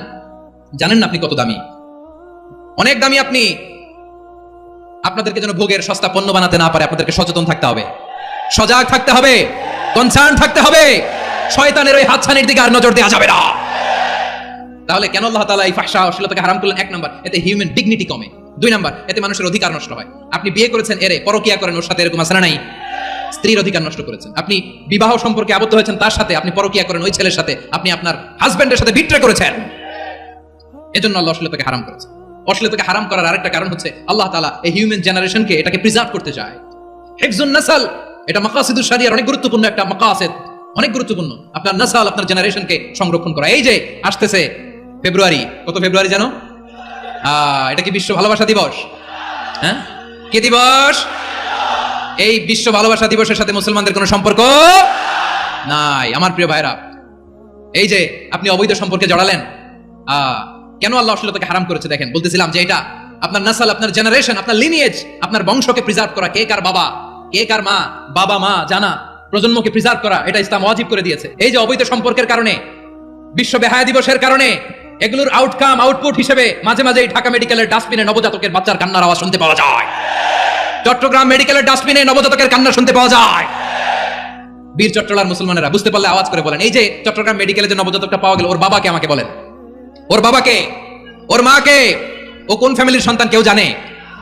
জানেন না আপনি কত দামি, অনেক দামি আপনি। আপনাদেরকে যেন ভোগের সস্তা পণ্য বানাতে না পারে, আপনাদেরকে সচেতন থাকতে হবে, সজাগ থাকতে হবে, কনসার্ন থাকতে হবে। শয়তানের ওই হাতছানির দিকে আর নজর দেওয়া যাবে না। তাহলে কেন আল্লাহ তাআলা এই ফাহশা অশ্লীলতাকে হারাম করলেন? 1 নাম্বার, এতে হিউম্যান ডিগনিটি কমে। 2 নাম্বার, এতে মানুষের অধিকার নষ্ট হয়। আপনি বিয়ে করেছেন, এরে পরকিয়া করেন, ওর সাথে এরকম আছে না নাই? স্ত্রীর অধিকার নষ্ট করেছেন। আপনি বিবাহ সম্পর্কে আবদ্ধ হয়েছেন তার সাথে, আপনি পরকিয়া করেন ওই ছেলের সাথে, আপনি আপনার হাজবেন্ডের সাথে বিট্রে করেছেন। এজন্য আল্লাহ অশ্লীলতাকে হারাম করেছেন। অশ্লীলতাকে হারাম করার আরেকটা কারণ হচ্ছে আল্লাহ তাআলা এই হিউম্যান জেনারেশনকে এটাকে প্রিজার্ভ করতে চায়। হিফজুন নাসল, এটা মাকাসিদুশ শরিয়ার অনেক গুরুত্বপূর্ণ একটা মাকাসিদ, অনেক গুরুত্বপূর্ণ। আপনার নাসাল, আপনার জেনারেশনকে সংরক্ষণ করা। এই যে আসতেছে ফেব্রুয়ারি, কত ফেব্রুয়ারি জানো? এটা কি বিশ্ব ভালোবাসা দিবস? হ্যাঁ, কি দিবস? এই বিশ্ব ভালোবাসা দিবসের সাথে মুসলমানদের কোনো সম্পর্ক নাই। আমার প্রিয় ভাইরা, এই যে আপনি অবৈধ সম্পর্কে জড়ালেন, কেন আল্লাহ অশ্লীলতাকে হারাম করেছে দেখেন। বলতেছিলাম যে এটা আপনার নাসল, আপনার জেনারেশন, আপনার লিনিয়েজ, আপনার বংশকে প্রিজার্ভ করা, কে কার বাবা, কে কার মা, বাবা মা জানা, প্রজন্মকে প্রিজার্ভ করা, এটা ইসলাম ওয়াজিব করে দিয়েছে। এই যে অবৈধ সম্পর্কের কারণে, বিশ্ব বেহায়া দিবসের কারণে, এগুলোর আউটকাম, আউটপুট হিসেবে মাঝে মাঝে ঢাকা মেডিকেলের ডাস্টবিনে নবজাতকের বাচ্চার কান্নার আওয়াজ শুনতে পাওয়া যায়। চট্টগ্রাম মেডিকেলের ডাস্টবিনে নবজাতকের কান্না শুনতে পাওয়া যায়। বীর চট্টলার মুসলমানেরা বুঝতে পারলে আওয়াজ করে বলেন, এই যে চট্টগ্রাম মেডিকেলে যে নবজাতকটা পাওয়া গেল, ওর বাবাকে আমাকে বলেন, ওর বাবাকে, ওর মাকে, ও কোন ফ্যামিলির সন্তান কেউ জানে?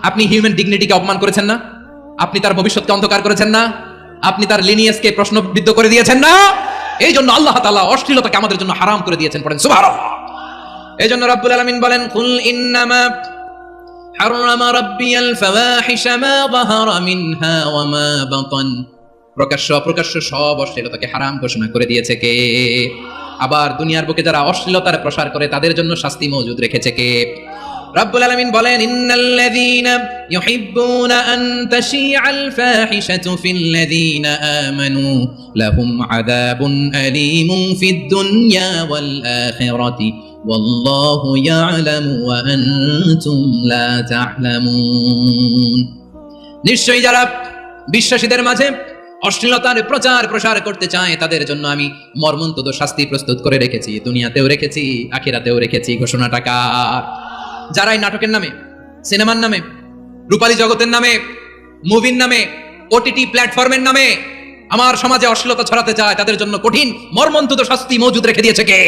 আপনি হিউম্যান ডিগনিটিকে অপমান করেছেন না? আপনি তার ভবিষ্যৎকে অন্ধকার করেছেন না? আপনি তার লিনিয়েজকে প্রশ্নবিদ্ধ করে দিয়েছেন না? এই জন্য আল্লাহ তাআলা অশ্লীলতাকে আমাদের জন্য হারাম করে দিয়েছেন। পড়েন সুবহানাল্লাহ। এই জন্য রাব্বুল আলামিন বলেন, কুল ইন্নামা হারামা রাব্বিয়াল ফাওয়াহিশা মা যাহারা মিনহা ওয়া মা বাতান। প্রকাশ্য অপ্রকাশ্য সব অশ্লীলতাকে হারাম ঘোষণা করে দিয়েছে কে? আবার দুনিয়ার বুকে যারা অশ্লীলতার প্রসার করে তাদের জন্য শাস্তি মজুদ রেখেছে কে? রাব্বুল আলামিন বলেন, ইন্নাল্লাযীনা ইউহিব্বুনা আন তাশিআল ফাহিশাতু ফিল্লাযীনা আমানু লাহুম আযাবুন আলীমুন ফিদ দুনিয়া ওয়াল আখিরাতি ওয়াল্লাহু ইয়ালামু ওয়া আনতুম লা তা'লামুন। নিশ্চয়ই যারা বিশ্বাসীদের মাঝে অশ্লীলতার প্রচার প্রসার করতে চায় তাদের জন্য আমি মর্মন্তুদ শাস্তি প্রস্তুত করে রেখেছি, দুনিয়াতেও রেখেছি, আখিরাতেও রেখেছি। ঘোষণাটা কার? যারাই নাটকের নামে, সিনেমার নামে, রূপালী জগতের নামে, মুভির নামে, ওটিটি প্ল্যাটফর্মের নামে আমার সমাজে অশ্লীলতা ছড়াতে চায় তাদের জন্য কঠিন মর্মন্তুদ শাস্তি মজুদ রেখে দিয়েছে কে?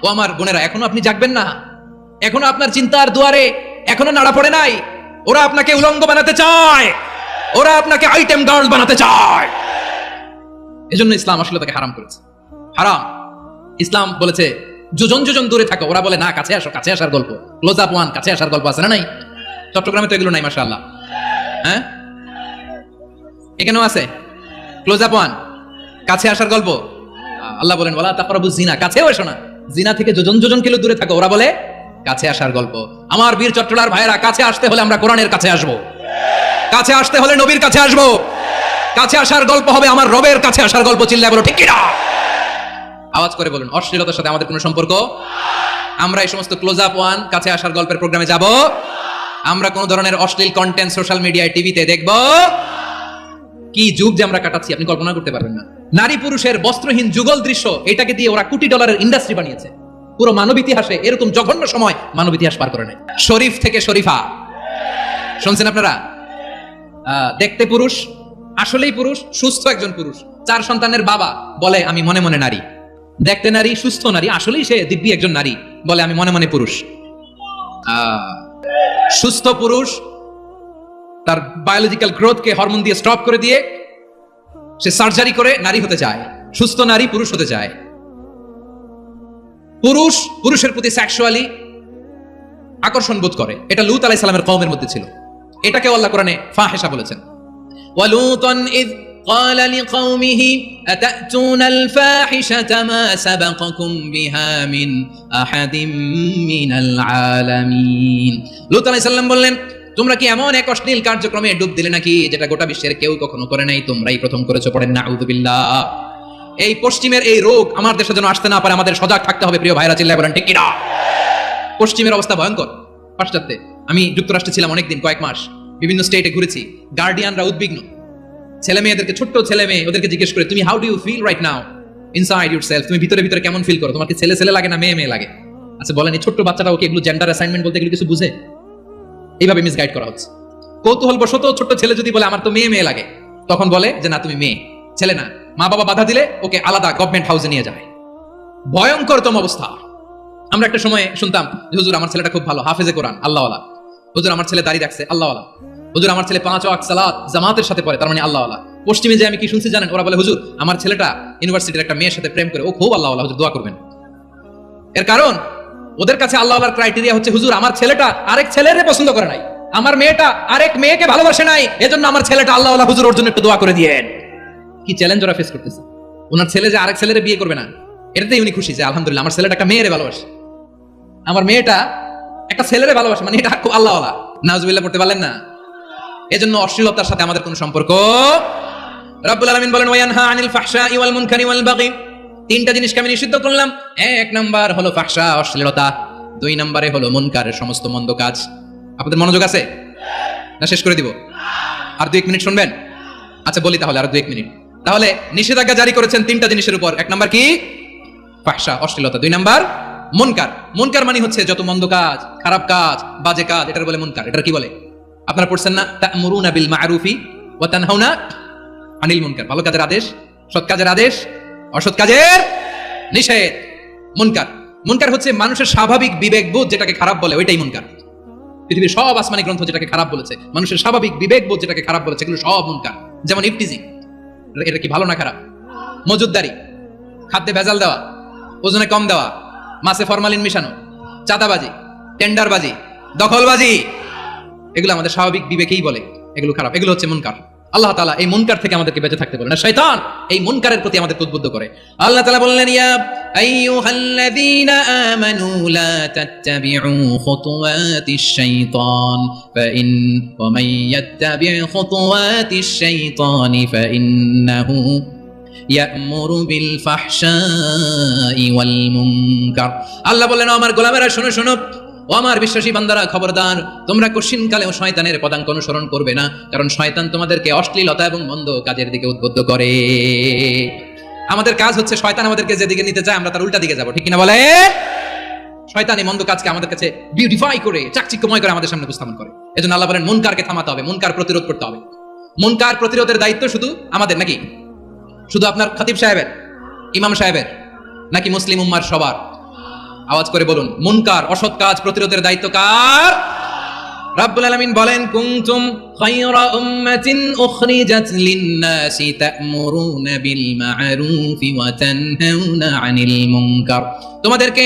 ও আমার বোনেরা, এখনো আপনি জাগবেন না? এখনো আপনার চিন্তার দুয়ারে এখনো নাড়া পড়ে নাই? ওরা আপনাকে উলঙ্গ বানাতে চায়, ওরা আপনাকে আইটেম গার্ল বানাতে চায়। এজন্য ইসলাম অশ্লীলতাকে হারাম করেছে। হারাম। ইসলাম বলেছে যোজন যোজন দূরে থাকো, ওরা বলে না কাছে আসো, কাছে আসার গল্প, ক্লোজ আপ ওয়ান, কাছে আসার গল্প আছে না? নাই? চট্টগ্রামে তো এগুলো নাই মাশাআল্লাহ। হ্যাঁ, এখানেও আছে ক্লোজ আপ ওয়ান, কাছে আসার গল্প। আল্লাহ বলেন ওয়ালা তাকরাবুজ জিনা, কাছেও এসো না, জিনা থেকে যোজন যোজন কিলো দূরে থাকো, ওরা বলে কাছে আসার গল্প। আমার বীর চট্টলার ভাইয়েরা, কাছে আসতে হলে আমরা কোরআনের কাছে আসবো, কাছে আসতে হলে নবীর কাছে আসবো, কাছে আসার গল্প হবে আমার রবের কাছে আসার গল্প। চিল্লায় বলো ঠিক কিনা? আওয়াজ করে বলুন, অশ্লীলতার সাথে আমাদের কোনো সম্পর্ক? আমরা এই সমস্ত ক্লোজ আপ ওয়ান, কাছে আসার গল্পের প্রোগ্রামে যাব? আমরা কোন ধরনের অশ্লীল কন্টেন্ট সোশ্যাল মিডিয়ায়, টিভিতে দেখব? কি যুগ যে আমরা কাটাচ্ছি আপনি কল্পনা করতে পারবেন না। নারী পুরুষের বস্ত্রহীন যুগল দৃশ্য, এটাকে দিয়ে ওরা কোটি ডলারের ইন্ডাস্ট্রি বানিয়েছে। পুরো মানব ইতিহাসে এরকম জঘন্য সময় মানব ইতিহাস পার করে নাই। শরীফ থেকে শরীফা শুনছেন আপনারা? দেখতে পুরুষ, আসলেই পুরুষ, সুস্থ একজন পুরুষ, 4 সন্তানের বাবা, বলে আমি মনে মনে নারী। দেখতে নারী, সুস্থ নারী, আসলেই সে দিব্যি একজন নারী, বলে আমি মনে মনে পুরুষ। সুস্থ পুরুষ তার বায়োলজিক্যাল গ্রোথকে হরমোন দিয়ে স্টপ করে দিয়ে সে সার্জারি করে নারী হতে চায়। সুস্থ নারী পুরুষ হতে চায়। পুরুষ পুরুষের প্রতি সেক্সুয়ালি আকর্ষণ বোধ করে। এটা লূত আলাইহিস সালামের কওমের মধ্যে ছিল। এটাকে আল্লাহ কোরআনে ফাহিশা বলেছেন। ওয়ালুতান ইয قال لقومه أتأتون الفاحشة ما سبقكم بها من أحد من العالمين। লূত আলাইহিস সালাম বললেন, তোমরা কি এমন এক অশ্লীল কার্যক্রমে ডুব দিলে নাকি যেটা গোটা বিশ্বের কেউ কখনো করে নাই, তোমরাই প্রথম করেছো। পড়েন নাউযুবিল্লাহ। এই পশ্চিমের এই রোগ আমার দেশে যেন আসতে না পারে, আমাদের সজাগ থাকতে হবে। প্রিয় ভাইরা চিল্লায় বলেন ঠিক কিনা? পশ্চিমের অবস্থা ভয়ঙ্কর। পাশ্চাত্যে আমি যুক্তরাষ্ট্রে ছিলাম অনেকদিন, কয়েক মাস, বিভিন্ন স্টেটে ঘুরেছি। গার্ডিয়ানরা উদ্বিগ্ন, ছেলে মেয়েদেরকে, ছোট্ট ছেলে মেয়ে, ওদেরকে জিজ্ঞেস করে তুমি how do you feel right now inside yourself, তুমি ভিতরে ভিতরে কেমন ফিল করো, তোমার কি ছেলে ছেলে লাগে না মেয়ে মেয়ে লাগে? আচ্ছা বলেন, এই ছোট্ট বাচ্চাটা ওকে এগুলো জেন্ডার অ্যাসাইনমেন্ট বলতে এগুলো কিছু বুঝে? এইভাবে মিসগাইড করা হচ্ছে। কৌতূহল বশত ছোট্ট ছেলে যদি বলে আমার তো মেয়ে মেয়ে লাগে, তখন বলে যে না তুমি মেয়ে, ছেলে না। মা বাবা বাধা দিলে ওকে আলাদা গভর্নমেন্ট হাউসে নিয়ে যায়। ভয়ঙ্করতম অবস্থা। আমরা একটা সময় শুনতাম যে হুজুর আমার ছেলেটা খুব ভালো, হাফেজে কোরআন, আল্লাহওয়ালা। হুজুর আমার ছেলে দাড়ি রাখছে, আল্লাহওয়ালা। হুজুর আমার ছেলে 5 ওয়াক্ত সালাত জামাতের সাথে পড়ে, তার মানে আল্লাহওয়ালা। পশ্চিমে যে আমি কি শুনছি জানেন? ওরা বলে হুজুর আমার ছেলেটা ইউনিভার্সিটির একটা মেয়ের সাথে প্রেম করে, ও খুব আল্লাহওয়ালা, হুজুর দোয়া করবেন। এর কারণ ওদের কাছে আল্লাহওয়ালার ক্রাইটেরিয়া হচ্ছে হুজুর আমার ছেলেটা আরেক ছেলেরে পছন্দ করে নাই, আমার মেয়েটা আরেক মেয়েকে ভালোবাসে নাই, এজন্য আমার ছেলেটা আল্লাহওয়ালা, হুজুর ওর জন্য একটু দোয়া করে দিয়েন। কি চ্যালেঞ্জ ওরা ফেস করতেছে। ওনার ছেলে যে আরেক ছেলেরে বিয়ে করবে না, এটাতেই উনি খুশি যে আলহামদুলিল্লাহ আমার ছেলেটা একটা মেয়েরে ভালোবাসে, আমার মেয়েটা একটা ছেলেরে ভালোবাসে, মানে এটা খুব আল্লাহওয়ালা। নাউজুবিল্লাহ পড়তে পারলেন না? এজন্য অশ্লীলতার সাথে আমাদের কোনো সম্পর্ক। রাব্বুল আলামিন বলেন ওয়ায়ানহা আনিল ফাহশাই ওয়াল মুনকারি ওয়াল বাগি, তিনটা জিনিসকে আমি নিষিদ্ধ করলাম। এক নাম্বার হলো ফাহশা, অশ্লীলতা। দুই নম্বরে হলো মুনকারের সমস্ত মন্দ কাজ। আপনাদের মনোযোগ আছে না? শেষ করে দিব? আর 2-1 মিনিট শুনবেন? আচ্ছা বলি তাহলে, আর 2-1 মিনিট। তাহলে নিষেধাজ্ঞা জারি করেছেন তিনটা জিনিসের উপর। এক নাম্বার কি? ফাহশা, অশ্লীলতা। দুই নাম্বার মুনকার। মুনকার মানে হচ্ছে যত মন্দ কাজ, খারাপ কাজ, বাজে কাজ, এটার বলে মুনকার। এটার কি বলে? আপনারা পড়ছেন না, তা'মুরুনা বিল মা'রুফি ওয়া তানহাউনা আনিল মুনকার। ভালো কাজের আদেশ, সৎ কাজের আদেশ, অসৎ কাজের নিষেধ। মুনকার, মুনকার হচ্ছে মানুষের স্বাভাবিক বিবেকবোধ যেটাকে খারাপ বলে, ওইটাই মুনকার। পৃথিবীর সব আসমানি গ্রন্থ যেটাকে খারাপ বলেছে, মানুষের স্বাভাবিক বিবেকবোধ যেটাকে খারাপ বলেছে, এগুলো সব মুনকার। যেমন ইফতিজিং, এটা কি ভালো না খারাপ? মজুদদারি, খাদ্যে ভেজাল দেওয়া, ওজনে কম দেওয়া, মাছে ফরমালিন মিশানো, চাঁদাবাজি, টেন্ডারবাজি, দখলবাজি, এগুলো আমাদের স্বাভাবিক বিবেকেই বলে এগুলো খারাপ, এগুলো হচ্ছে মুনকার। আল্লাহ তাআলা এই মুনকার থেকে আমাদেরকে বেঁচে থাকতে বলেন, না শয়তান এই মুনকারের প্রতি আমাদেরকে উদ্বুদ্ধ করে। আল্লাহ তাআলা বললেন ইয়া আইয়ুহাল্লাযীনা আমানু লা তাত্তাবিউ খুতুওয়াতিশ শাইতান ওয়া মান ইয়াত্তাবি' খুতুওয়াতিশ শাইতানি ফাইন্নাহু ইয়া'মুরু বিল ফাহশাই ওয়াল মুনকার। আল্লাহ বললেন আমার গোলামেরা শোনো শোনো, ও আমার বিশ্বাসী বান্দারা খবরদার, তোমরা কশিনকালেও শয়তানের পদাঙ্ক অনুসরণ করবে না, কারণ শয়তান তোমাদেরকে অশ্লীলতা এবং মন্দ কাজের দিকে উদ্বুদ্ধ করে। আমাদের কাজ হচ্ছে শয়তান আমাদেরকে যেদিকে নিতে চায় আমরা তার উল্টা দিকে যাব, ঠিক কিনা বলে? শয়তান এই মন্দ কাজকে আমাদের কাছে বিউটিফাই করে, চাকচিক্যময় করে আমাদের সামনে উপস্থাপন করে। এজন্য আল্লাহ বলেন মুনকারকে থামাতে হবে, মুনকার প্রতিরোধ করতে হবে। মুনকার প্রতিরোধের দায়িত্ব শুধু আমাদের নাকি? শুধু আপনার খতিব সাহেবের, ইমাম সাহেবের, নাকি মুসলিম উম্মার সবার? আওয়াজ করে বলুন, মুনকার অসৎ কাজ প্রতিরোধের দায়িত্ব কার? রাব্বুল আলামিন বলেন কুনতুম খায়রা উম্মাতিন উখরিজাত লিন-নাসি তা'মুরুনা বিল মা'রুফি ওয়া তানহাউনা আনিল মুনকার। তোমাদেরকে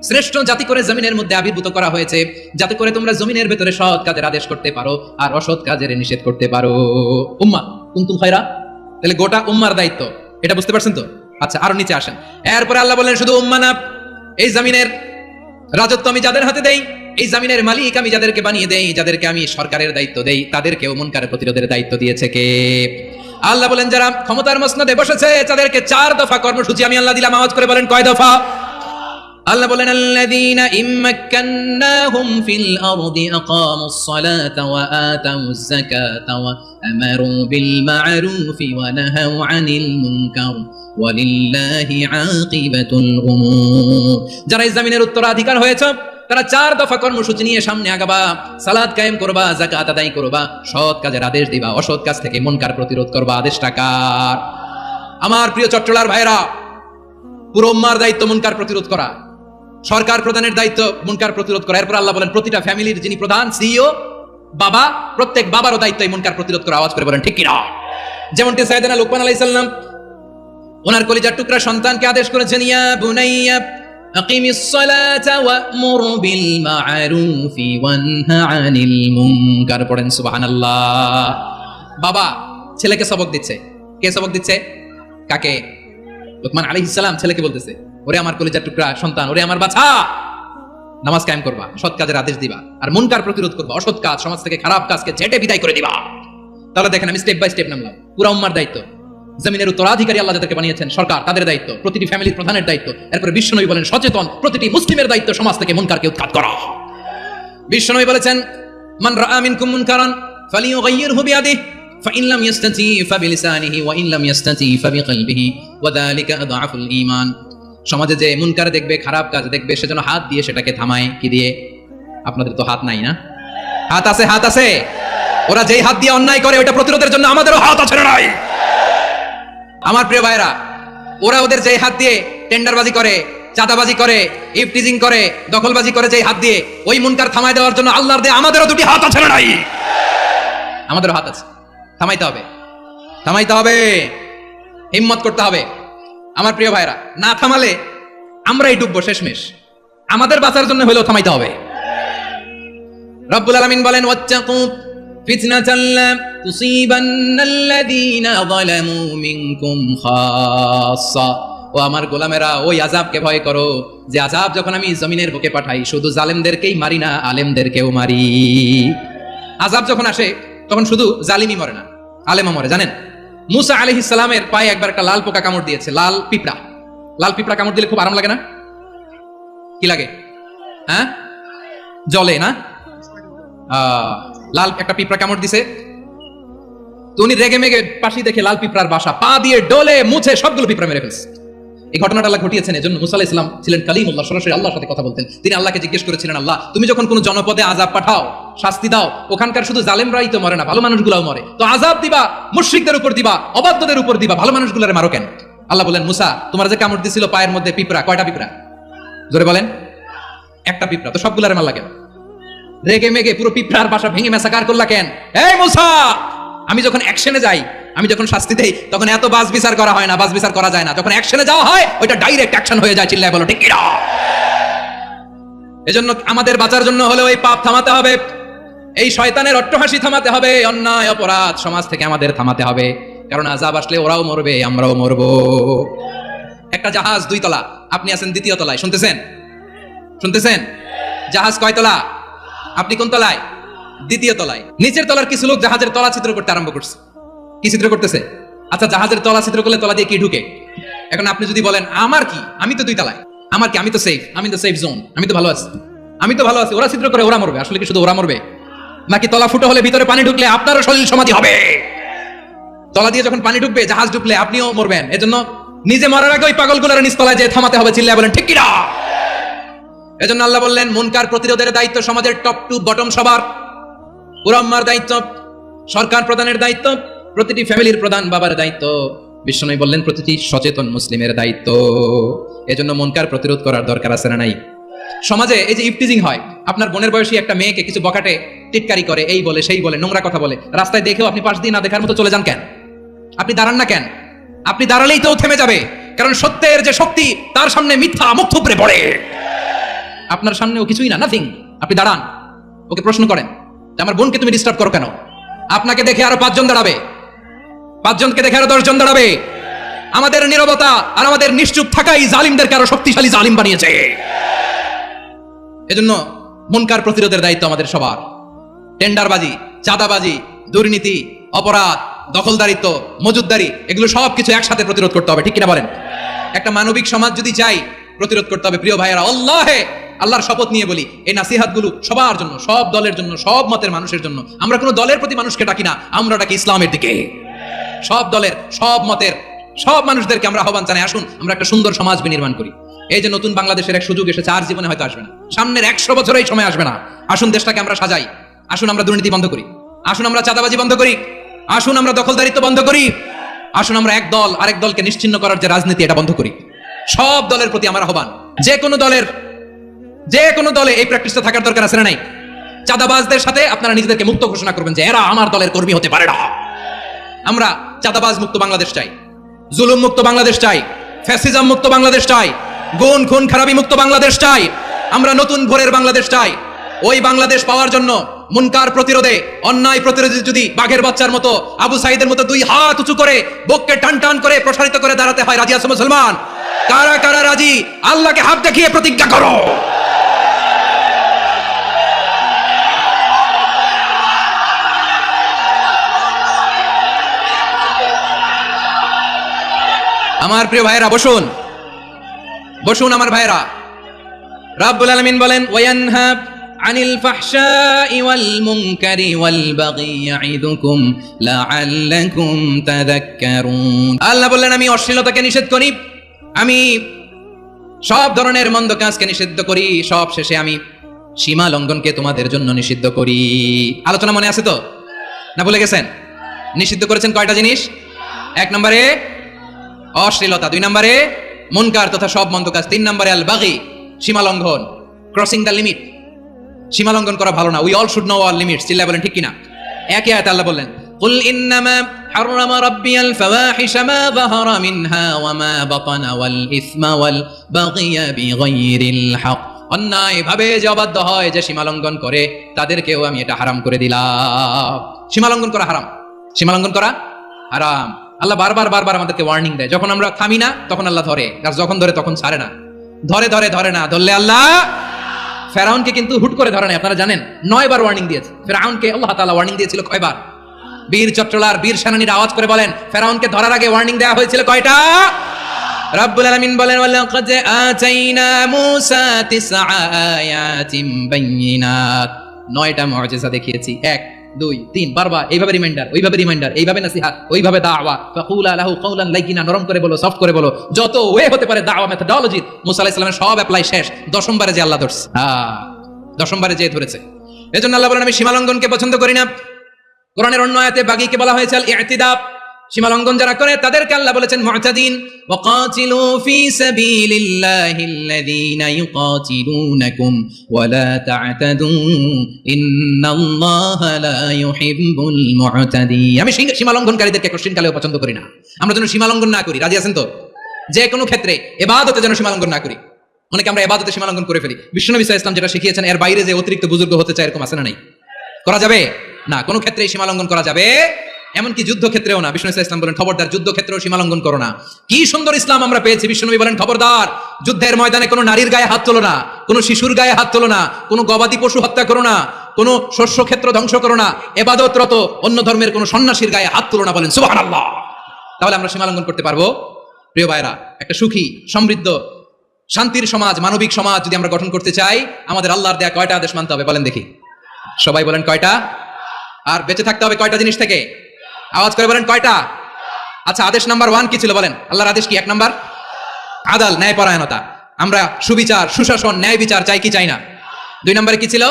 শ্রেষ্ঠ জাতি করে জমিনের মধ্যে আবির্ভূত করা হয়েছে যাতে করে তোমরা জমিনের ভেতরে সৎ কাজের আদেশ করতে পারো আর অসৎ কাজের নিষেধ করতে পারো। উম্মাহ কুনতুম খায়রা, তাহলে গোটা উম্মার দায়িত্ব, এটা বুঝতে পারছেন তো? আচ্ছা আরো নিচে আসেন। এরপরে আল্লাহ বলেন শুধু উম্মাহ না, এই জমিনের রাজত্ব আমি যাদের হাতে দেই, এই জমিনের মালিক আমি যাদেরকে বানিয়ে দেই, যাদেরকে আমি সরকারের দায়িত্ব দেই, তাদেরকেও মুনকারের প্রতিরোধের দায়িত্ব দিয়েছে কে? আল্লাহ বলেন যারা ক্ষমতার মসনদে বসেছে তাদেরকে 4 দফা কর্মসূচি আমি আল্লাহ দিলাম। আওয়াজ করে বলেন কয় দফা? আল্লাহ বলেন আল্লাযীনা ইম্মাক্কান্নাহুম ফিল আরদি আকামুস সালাতা ওয়া আতাউজ যাকাতা ওয়া আমারু বিল মা'রুফি ওয়া নাহাউ আনিল মুনকার ওয়ালিল্লাহি আকিবাতুল উমুর। যারা এই জমিনের উত্তরাধিকার হয়েছে তারা 4 দফা কর্মসূচি নিয়ে সামনে আগাবা। সালাত কায়েম করবা, যাকাত আদায় করবা, সৎ কাজের আদেশ দিবা, অসৎ কাজ থেকে মুনকার প্রতিরোধ করবা। আদেশটা কার? আমার প্রিয় চট্টলার ভাইরা, পুরো উম্মার দায়িত্ব মুনকার প্রতিরোধ করা, সরকার প্রধানের দায়িত্ব মুনকার প্রতিরোধ করা। এরপর আল্লাহ বলেন প্রতিটা ফ্যামিলির যিনি প্রধান সিইও বাবা, প্রত্যেক বাবারও দায়িত্ব এই মুনকার প্রতিরোধ করা। আওয়াজ করে বলেন ঠিক কিনা? যেমনটি সাইয়েদনা লুকমান আলাইহিস সালাম ওনার কলিজার টুকরা সন্তানকে আদেশ করেছেন ইয়া বুনাইয়া আকিমিস সালাতা ওয়া'মুর বিল মা'রুফি ওয়ানহা আনিল মুনকার। পড়েন সুবহানাল্লাহ। বাবা ছেলেকে সবক দিচ্ছে। কে সবক দিচ্ছে? কাকে? লুকমান আলাইহিস সালাম ছেলেকে বলতেছে ওরে আমার কলিজার টুকরা সন্তান, ওরে আমার বাছা, নামাজ কায়েম করবা, সৎ কাজের আদেশ দিবা আর মুনকার প্রতিরোধ করবা, অসৎ কাজ সমাজ থেকে খারাপ কাজকে ঝেঁটে বিদায় করে দিবা। তাহলে দেখেন আমি স্টেপ বাই স্টেপ নামলাম। পুরো উম্মার দায়িত্ব, জমিনের উত্তরাধিকারী আল্লাহ যাদেরকে বানিয়েছেন সরকার তাদের দায়িত্ব, প্রতিটি ফ্যামিলির প্রধানের দায়িত্ব। এরপর বিশ্বনবী বলেন সচেতন প্রতিটি মুসলিমের দায়িত্ব সমাজ থেকে মুনকারকে উৎখাত করা। বিশ্বনবী বলেছেন মান রাআ মিনকুম মুনকারান ফালিয়ুগাইয়িরহু বিয়াদিহি ফাইন লাম ইয়াস্তাতি ফাবিলিসানিহি ওয়া ইন লাম ইয়াস্তাতি ফাবিকলবিহি ওয়া যালিকা আযআফুল ঈমান। সমাজে যে মুনকার দেখবে, খারাপ কাজ দেখবে, সেজন্য হাত দিয়ে সেটাকে থামায়। কি দিয়ে? আপনাদের তো হাত নাই না? হাত আছে, হাত আছে। ওরা যেই হাত দিয়ে অন্যায় করে ওটা প্রতিরোধের জন্য আমাদেরও হাত আছে না নাই? আমার প্রিয় ভাইরা, ওরা ওদের যেই হাত দিয়ে টেন্ডারবাজি করে, চাঁদাবাজি করে, ইফটিজিং করে, দখলবাজি করে, যেই হাত দিয়ে ওই মুনকার থামায় দেওয়ার জন্য আল্লাহর দিয়ে আমাদেরও দুটি হাত আছে না নাই? আমাদেরও হাত আছে। থামাইতে হবে, থামাইতে হবে, হিম্মত করতে হবে। আমার প্রিয় ভাইরা, না থামালে আমরাই ডুববো শেষমেশ। আমাদের বাঁচার জন্য হলেও থামাইতে হবে। রব্বুল আলামিন বলেন ওয়াত্তাকু ফিতনাতাল লা তুসিবান্নাল্লাযীনা যালামু মিনকুম খাসসা। ও আমার গোলামেরা, ওই আযাবকে ভয় করো যে আযাব যখন আমি জমিনের বুকে পাঠাই শুধু জালেমদেরকেই মারি না, আলেমদেরকেও মারি। আযাব যখন আসে তখন শুধু জালিমই মরে না, আলেমও মরে। জানেন মুসা আলাইহিস সালামের পায়ে একবার একটা লাল পোকা কামড় দিয়েছে, লাল পিঁপড়া কামড় দিলে খুব আরাম লাগে না? কি লাগে? হ্যাঁ, জলে না? লাল একটা পিঁপড়া কামড় দিছে, তো উনি রেগে মেগে পাশি দেখে লাল পিঁপড়ার বাসা, পা দিয়ে ডলে মুছে সবগুলো পিঁপড়া মেরে ফেলছে। এই ঘটনাটা আল্লাহ ঘটিয়েছেন, এজন্য মুসা আলাইহিস সালাম ছিলেন কালিমুল্লাহ, সরাসরি আল্লাহর সাথে কথা বলতেন। তিনি আল্লাহকে জিজ্ঞেস করেছিলেন, আল্লাহ তুমি যখন কোন জনপদে আযাব পাঠাও, শাস্তি দাও, ওখানকার শুধু জালেমরাই তো মরে না, ভালো মানুষগুলাও মরে, তো আযাব দিবা মুশরিকদের উপর দিবা, অবাধ্যদের উপর দিবা, ভালো মানুষগুলোরে মারো কেন? আল্লাহ বলেন, মুসা তোমার যে কামড় দিছিল পায়ের মধ্যে পিঁপড়া, কয়টা পিঁপড়া? জোরে বলেন। একটা পিঁপড়া, তো সবগুলারে মারলা কেন? রেগে মেগে পুরো পিঁপড়ার বাসা ভেঙে মেসাকার করলা কেন? এই মুসা, আমি যখন অ্যাকশনে যাই, আমি যখন শাস্তি দেই, তখন এত বাস বিচার করা হয় না, বাস বিচার করা যায় না। যখন অ্যাকশনে যাওয়া হয়, ওইটা ডাইরেক্ট অ্যাকশন হয়ে যায়। চিল্লায় বলো ঠিক কি না? এজন্য আমাদের বাঁচার জন্য হলে ওই পাপ থামাতে হবে, এই শয়তানের অট্টহাসি থামাতে হবে, অন্যায় অপরাধ সমাজ থেকে আমাদের থামাতে হবে, কারণ আযাব আসলে ওরাও মরবে, আমরাও মরবো। একটা জাহাজ 2 তলা, আপনি আছেন 2য় তলায়, শুনতেছেন? জাহাজ কয় তলা? আপনি কোন তলায়? 2য় তলায়। নিচের তলার কিছু লোক জাহাজের তলা ছিদ্র করতে আরম্ভ করছে। কি ছিদ্র করতেছে? আচ্ছা, জাহাজের তলা ছিদ্র করলে তলা দিয়ে কি ঢুকে? এখন আপনি যদি বলেন আমার কি, আমি তো 2 তলায়, আমার কি, আমি তো সেফ, আমি তো সেফ জোন, আমি তো ভালো আছি, ওরা ছিদ্র করে ওরা মরবে। আসলে কি শুধু ওরা মরবে, নাকি তলা ফুটো হলে ভিতরে পানি ঢুকলে আপনারও শরীর সমাধি হবে? তলা দিয়ে যখন পানি ঢুকবে, জাহাজ ঢুকলে আপনিও মরবেন। এজন্য নিজে মরার আগে ওই পাগলগুলোর নিচ তলায় যেয়ে থামাতে হবে। চিল্লায় বলেন ঠিক কি না? এজন্য আল্লাহ বললেন, মুনকার প্রতিরোধের দায়িত্ব সমাজের টপ টু বটম সবার, পুরো আম্মার দায়িত্ব, সরকার প্রধানের দায়িত্ব, প্রতিটি ফ্যামিলির প্রধান বাবার দায়িত্ব, বিশ্বনবী বললেন প্রতিটি সচেতন মুসলিমের দায়িত্ব। এজন্য মুনকার প্রতিরোধ করার দরকার আছে না নাই? সমাজে এই যে ইফটিজিং হয়, আপনার বোনের বয়সী একটা মেয়েকে কিছু বকাটে টিটকারি করে, এই বলে সেই বলে, নোংরা কথা বলে, রাস্তায় দেখেও আপনি পাশ দিয়ে না দেখার মতো চলে যান কেন? আপনি দাঁড়ান না কেন? আপনি দাঁড়ালেই তো থেমে যাবে, কারণ সত্যের যে শক্তি, তার সামনে মিথ্যা মুখ থুবড়ে পড়ে। আপনার সামনে ও কিছুই না, নাথিং। আপনি দাঁড়ান, ওকে প্রশ্ন করেন যে আমার বোনকে তুমি ডিস্টার্ব করো কেন? আপনাকে দেখে আরো 5 জন দাঁড়াবে, 5 জনকে দেখে আরো 10 জন দাঁড়াবে। আমাদের নীরবতা আর আমাদের নিশ্চুপ থাকাই জালিমদেরকে আরো শক্তিশালী জালিম বানিয়েছে। এজন্য মুনকার প্রতিরোধের দায়িত্ব আমাদের সবার। টেন্ডারবাজি, চাঁদাবাজি, দুর্নীতি, অপরাধ, দখলদারিত্ব, মজুদদারি, এগুলো সবকিছু একসাথে প্রতিরোধ করতে হবে। ঠিক কিনা বলেন? একটা মানবিক সমাজ যদি চাই, প্রতিরোধ করতে হবে। প্রিয় ভাইয়েরা, আল্লাহর শপথ নিয়ে বলি, এই নাসিহাতগুলো সবার জন্য, সব দলের জন্য, সব মতের মানুষের জন্য। আমরা কোনো দলের প্রতি মানুষকে ডাকি না, আমরা ডাকি ইসলামের দিকে। সব দলের, সব মতের, সব মানুষদেরকে আমরা আহ্বান জানাই, আসুন আমরা একটা সুন্দর সমাজ বিনির্মাণ করি। এই যে নতুন বাংলাদেশের এক সুযোগ এসেছে, আর জীবনে হয়তো আসবে না, সামনের 100 বছরে এই সময় আসবে না। আসুন দেশটাকে আমরা সাজাই, আসুন আমরা দুর্নীতি বন্ধ করি, আসুন আমরা চাঁদাবাজি বন্ধ করি, আসুন আমরা দখলদারিত্ব বন্ধ করি, আসুন আমরা এক দল আরেক দলকে নিশ্চিহ্ন করার যে রাজনীতি, এটা বন্ধ করি। সব দলের প্রতি আমার আহ্বান, যে কোনো দলে এই প্র্যাকটিসটা থাকার দরকার আছে না নাই? চাঁদাবাজদের সাথে আপনারা নিজেদেরকে মুক্ত ঘোষণা করবেন যে এরা আমার দলের কর্মী হতে পারে না। আমরা চাঁদাবাজ মুক্ত বাংলাদেশ চাই, জুলুম মুক্ত বাংলাদেশ চাই, ফ্যাসিজম মুক্ত বাংলাদেশ চাই, গুণ খুন খারাপি মুক্ত বাংলাদেশ চাই। আমরা নতুন ভোরের বাংলাদেশ চাই। ওই বাংলাদেশ পাওয়ার জন্য মুনকার প্রতিরোধে, অন্যায় প্রতিরোধে যদি বাঘের বাচ্চার মতো, আবু সাইদের মতো 2 হাত উঁচু করে, বুককে টান টান করে প্রসারিত করে দাঁড়াতে হয়, রাজি আছো মুসলমান? কারা কারা রাজি? আল্লাহকে হাত দেখিয়ে প্রতিজ্ঞা করো। আমার প্রিয় ভাইয়েরা, বসুন আমার ভাইয়েরা। রাব্বুল আলামিন বলেন, ওয়ায়ানহা আনিল ফাহশাই ওয়াল মুনকারি ওয়াল বাগি ইয়াইদুকুম লাআল্লাকুম তাযাক্কারুন। আল্লাহ বললেন, আমি অশ্লীলতাকে নিষেধ করি, আমি সব ধরনের মন্দ কাজকে নিষিদ্ধ করি, সব শেষে আমি সীমা লঙ্ঘনকে তোমাদের জন্য নিষিদ্ধ করি। আলোচনা মনে আছে তো? না ভুলে গেছেন? নিষিদ্ধ করেছেন কয়টা জিনিস? 1 নম্বরে অশ্লীলতা, 2 নম্বরে মুনকার তথা সব মন্দ কাজ, 3 নম্বরে আল বাগি, সীমা লঙ্ঘন, ক্রসিং দ্য লিমিট। সীমা লঙ্ঘন করা ভালো না। We all should know our limits. চিল্লায় বলেন ঠিক কিনা? একই আয়াতে আল্লাহ বললেন, কুল ইন্নামা হাররামা রাব্বিয়াল ফাওয়াহিশা মা যাহারা মিনহা ওয়া মা বাতানা ওয়াল ইসমা ওয়াল বাগিয়া বিগাইরিল হক। অন্যায় ভাবে যে অবাধ্য হয়, যে সীমা লঙ্ঘন করে, তাদেরকেও আমি এটা হারাম করে দিলাম। সীমা লঙ্ঘন করা হারাম, সীমা লঙ্ঘন করা হারাম। আল্লাহ বারবার আমাদেরকে ওয়ার্নিং দেয়। যখন আমরা থামি না, তখন আল্লাহ ধরে, আর যখন ধরে তখন ছাড়ে না। ধরে না, ধরলে আল্লাহ ফেরাউনকে কিন্তু হুট করে ধরে নাই। আপনারা জানেন 9 বার ওয়ার্নিং দিয়েছে ফেরাউনকে। আল্লাহ তাআলা ওয়ার্নিং দিয়েছিল কয়বার? বীর চট্টলার বীর সেনানীরা আওয়াজ করে বলেন, ফেরাউনকে ধরার আগে ওয়ার্নিং দেওয়া হয়েছিল কয়টা? রাব্বুল আলামিন বলেন, ওয়ালাকাদ আতাইনা মূসা তিসআ আয়াতিন বাইয়িনাত, 9টা মুআজিজা দেখিয়েছি। 1 2 3 বারবার এইভাবে রিমাইন্ডার, ওইভাবে রিমাইন্ডার, এইভাবে নসিহত, ওইভাবে দাওয়া। ফাকুলা লাহু কাওলান লাইয়িনা, নরম করে বলো, সফট করে বলো, যত ওয়ে হতে পারে দাওয়া মেথোডোলজি। মুসা আলাইহিস সালামের সব অ্যাপ্লাই শেষ, 10মবারে যে আল্লাহ ধরছে। 10মবারে যে ধরেছে। এজন্য আল্লাহ বলেন, আমি সীমালঙ্ঘনকে পছন্দ করি না। কোরআনের অন্য আয়াতে বাগীকে বলা হয়েছে আল ইতিদা, সীমালঙ্ঘন যারা করে তাদেরকে আল্লাহ বলেছেন মুতাদিন। ওয়াকাতিলু ফি সাবিলিল্লাহিল্লাযীনা ইউকাতিলুনাকুম ওয়া লা তা'তাদু ইন্নাল্লাহা লা ইউহিব্বুল মুতাদিন। আমি সীমালঙ্ঘনকারীদেরকে কোশ্চিনকালেও পছন্দ করি না। আমরা যেন সীমালঙ্ঘন না করি, রাজি আছেন তো? যে কোনো ক্ষেত্রে ইবাদতে যেন সীমালঙ্ঘন না করি। অনেকে আমরা ইবাদতে সীমালঙ্ঘন করে ফেলি। বিশ্বনবী সাল্লাল্লাহু আলাইহি ওয়াসাল্লাম যেটা শিখিয়েছেন এর বাইরে যে অতিরিক্ত বুজুর্গ হতে চায়, এরকম আছে না নাই? করা যাবে না, কোনো ক্ষেত্রেই সীমালঙ্ঘন করা যাবে, এমনকি যুদ্ধক্ষেত্রেও না। বিষ্ণু ইসলাম বলেন, খবরদার যুদ্ধক্ষেত্রেও সীমালঙ্ঘন করো না। কি সুন্দর ইসলাম আমরা পেয়েছি। বিশ্বনবী বলেন, খবরদার যুদ্ধের ময়দানে কোনো নারীর গায়ে হাত তোলো না, কোনো শিশুর গায়ে হাত তোলো না, কোনো গবাদি পশু হত্যা করো না, কোনো শস্য ক্ষেত্র ধ্বংস করো না, ইবাদতরত অন্য ধর্মের কোনো সন্ন্যাসীর গায়ে হাত তোলো না। বলেন সুবহানাল্লাহ। তাহলে আমরা সীমালঙ্ঘন করতে পারবো? প্রিয় ভাইরা, একটা সুখী, সমৃদ্ধ, শান্তির সমাজ, মানবিক সমাজ যদি আমরা গঠন করতে চাই, আমাদের আল্লাহর দেয়া কয়টা আদেশ মানতে হবে বলেন দেখি? সবাই বলেন কয়টা? আর বেঁচে থাকতে হবে কয়টা জিনিস থেকে? আওয়াজ করে বলেন কয়টা? আচ্ছা, আদেশ নাম্বার 1 কি ছিল বলেন? আল্লাহর আদেশ কি? 1 নাম্বার আদাল, ন্যায়পরায়ণতা। আমরা সুবিচার, সুশাসন, ন্যায় বিচার চাই কি চাই না? 2 নম্বরে কি ছিল?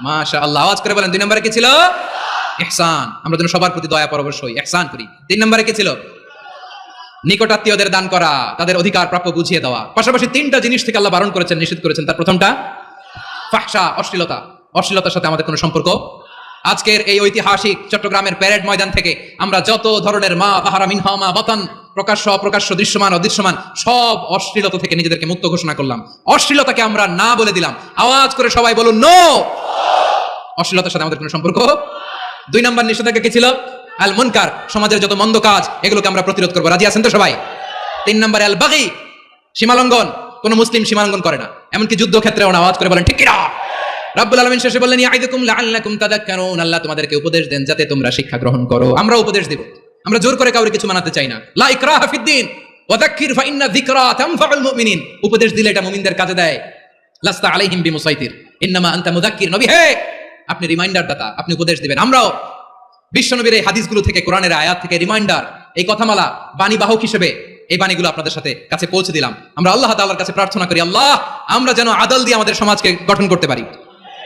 মাশাআল্লাহ, আওয়াজ করে বলেন 2 নম্বরে কি ছিল? ইহসান, আমরা যেন সবার প্রতি দয়া পরবশ হই, ইহসান করি। 3 নম্বরে কি ছিল? নিকটাত্মীয়দের দান করা, তাদের অধিকার প্রাপ্য বুঝিয়ে দেওয়া। পাশাপাশি 3টা জিনিস থেকে আল্লাহ বারণ করেছেন, নিষেধ করেছেন। তার প্রথমটা ফাহশা, অশ্লীলতা। অশ্লীলতার সাথে আমাদের কোনো সম্পর্ক। আজকের এই ঐতিহাসিক চট্টগ্রামের প্যারেড ময়দান থেকে আমরা যত ধরনের মা বাহারা মিনহা মা বাতান, প্রকাশ্য অপ্রকাশ্য, দৃশ্যমান অদৃশ্যমান, সব অশ্লীলতা থেকে নিজেদেরকে মুক্ত ঘোষণা করলাম। অশ্লীলতাকে আমরা না বলে দিলাম। আওয়াজ করে সবাই বলুন নো। অশ্লীলতার সাথে আমাদের কোনো সম্পর্ক। 2 নম্বর নিষেধাজ্ঞা কি ছিল? আল মুনকার, সমাজের যত মন্দ কাজ এগুলোকে আমরা প্রতিরোধ করবো। রাজি আছেন তো সবাই? 3 নম্বরে আল বাগী, সীমালঙ্ঘন। কোন মুসলিম সীমালঙ্ঘন করে না, এমনকি যুদ্ধক্ষেত্রেও না। আওয়াজ করে বলেন ঠিক কিনা? রাব্বুল আলামিন শেষে বললেন, ইয়াইদুকুম লাআল্লাকুম তাযাক্কারুন, আল্লাহ তোমাদেরকে উপদেশ দেন যাতে তোমরা শিক্ষা গ্রহণ করো। আমরা উপদেশ দেব, আমরা জোর করে কাউকে কিছু মানাতে চাই না। লা ইকরাহা ফিদ্দিন ওয়া যাক্কির ফা ইন্না যিকরা তানফাউল মুমিনিন। উপদেশ দিলে এটা মুমিনদের কাজে দেয়। লাস্তা আলাইহিম বিমুসাইতির ইন্নামা আনতা মুযাক্কির। নবী হে, আপনি রিমাইন্ডার দাতা, আপনি উপদেশ দিবেন। আমরাও বিশ্বনবীর এই হাদিসগুলো থেকে, কোরআনের আয়াত থেকে রিমাইন্ডার, এই কথামালা, বাণী বাহক হিসেবে এই বাণীগুলো আপনাদের সাথে কাছে পৌঁছে দিলাম। আমরা আল্লাহ তাআলার কাছে প্রার্থনা করি, আল্লাহ আমরা যেন আদল দিয়ে আমাদের সমাজকে গঠন করতে পারি।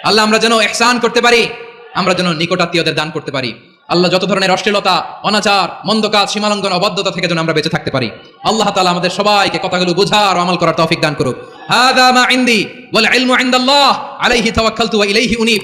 আল্লাহ আমরা যেন ইহসান করতে পারি, আমরা যেন নিকটাত্মীয়দের দান করতে পারি। আল্লাহ যত ধরনের অশ্লীলতা, অনাচার, মন্দ কাজ, সীমালঙ্ঘন, অবাধ্যতা থেকে যেন আমরা বেঁচে থাকতে পারি। আল্লাহ তাআলা আমাদের সবাইকে কথাগুলো বোঝার ও আমল করার তৌফিক দান করুক। হাযা মা ইনদি ওয়াল ইলমু ইনদাল্লাহ আলাইহি তাওয়াক্কালতু ওয়া ইলাইহি উনীব।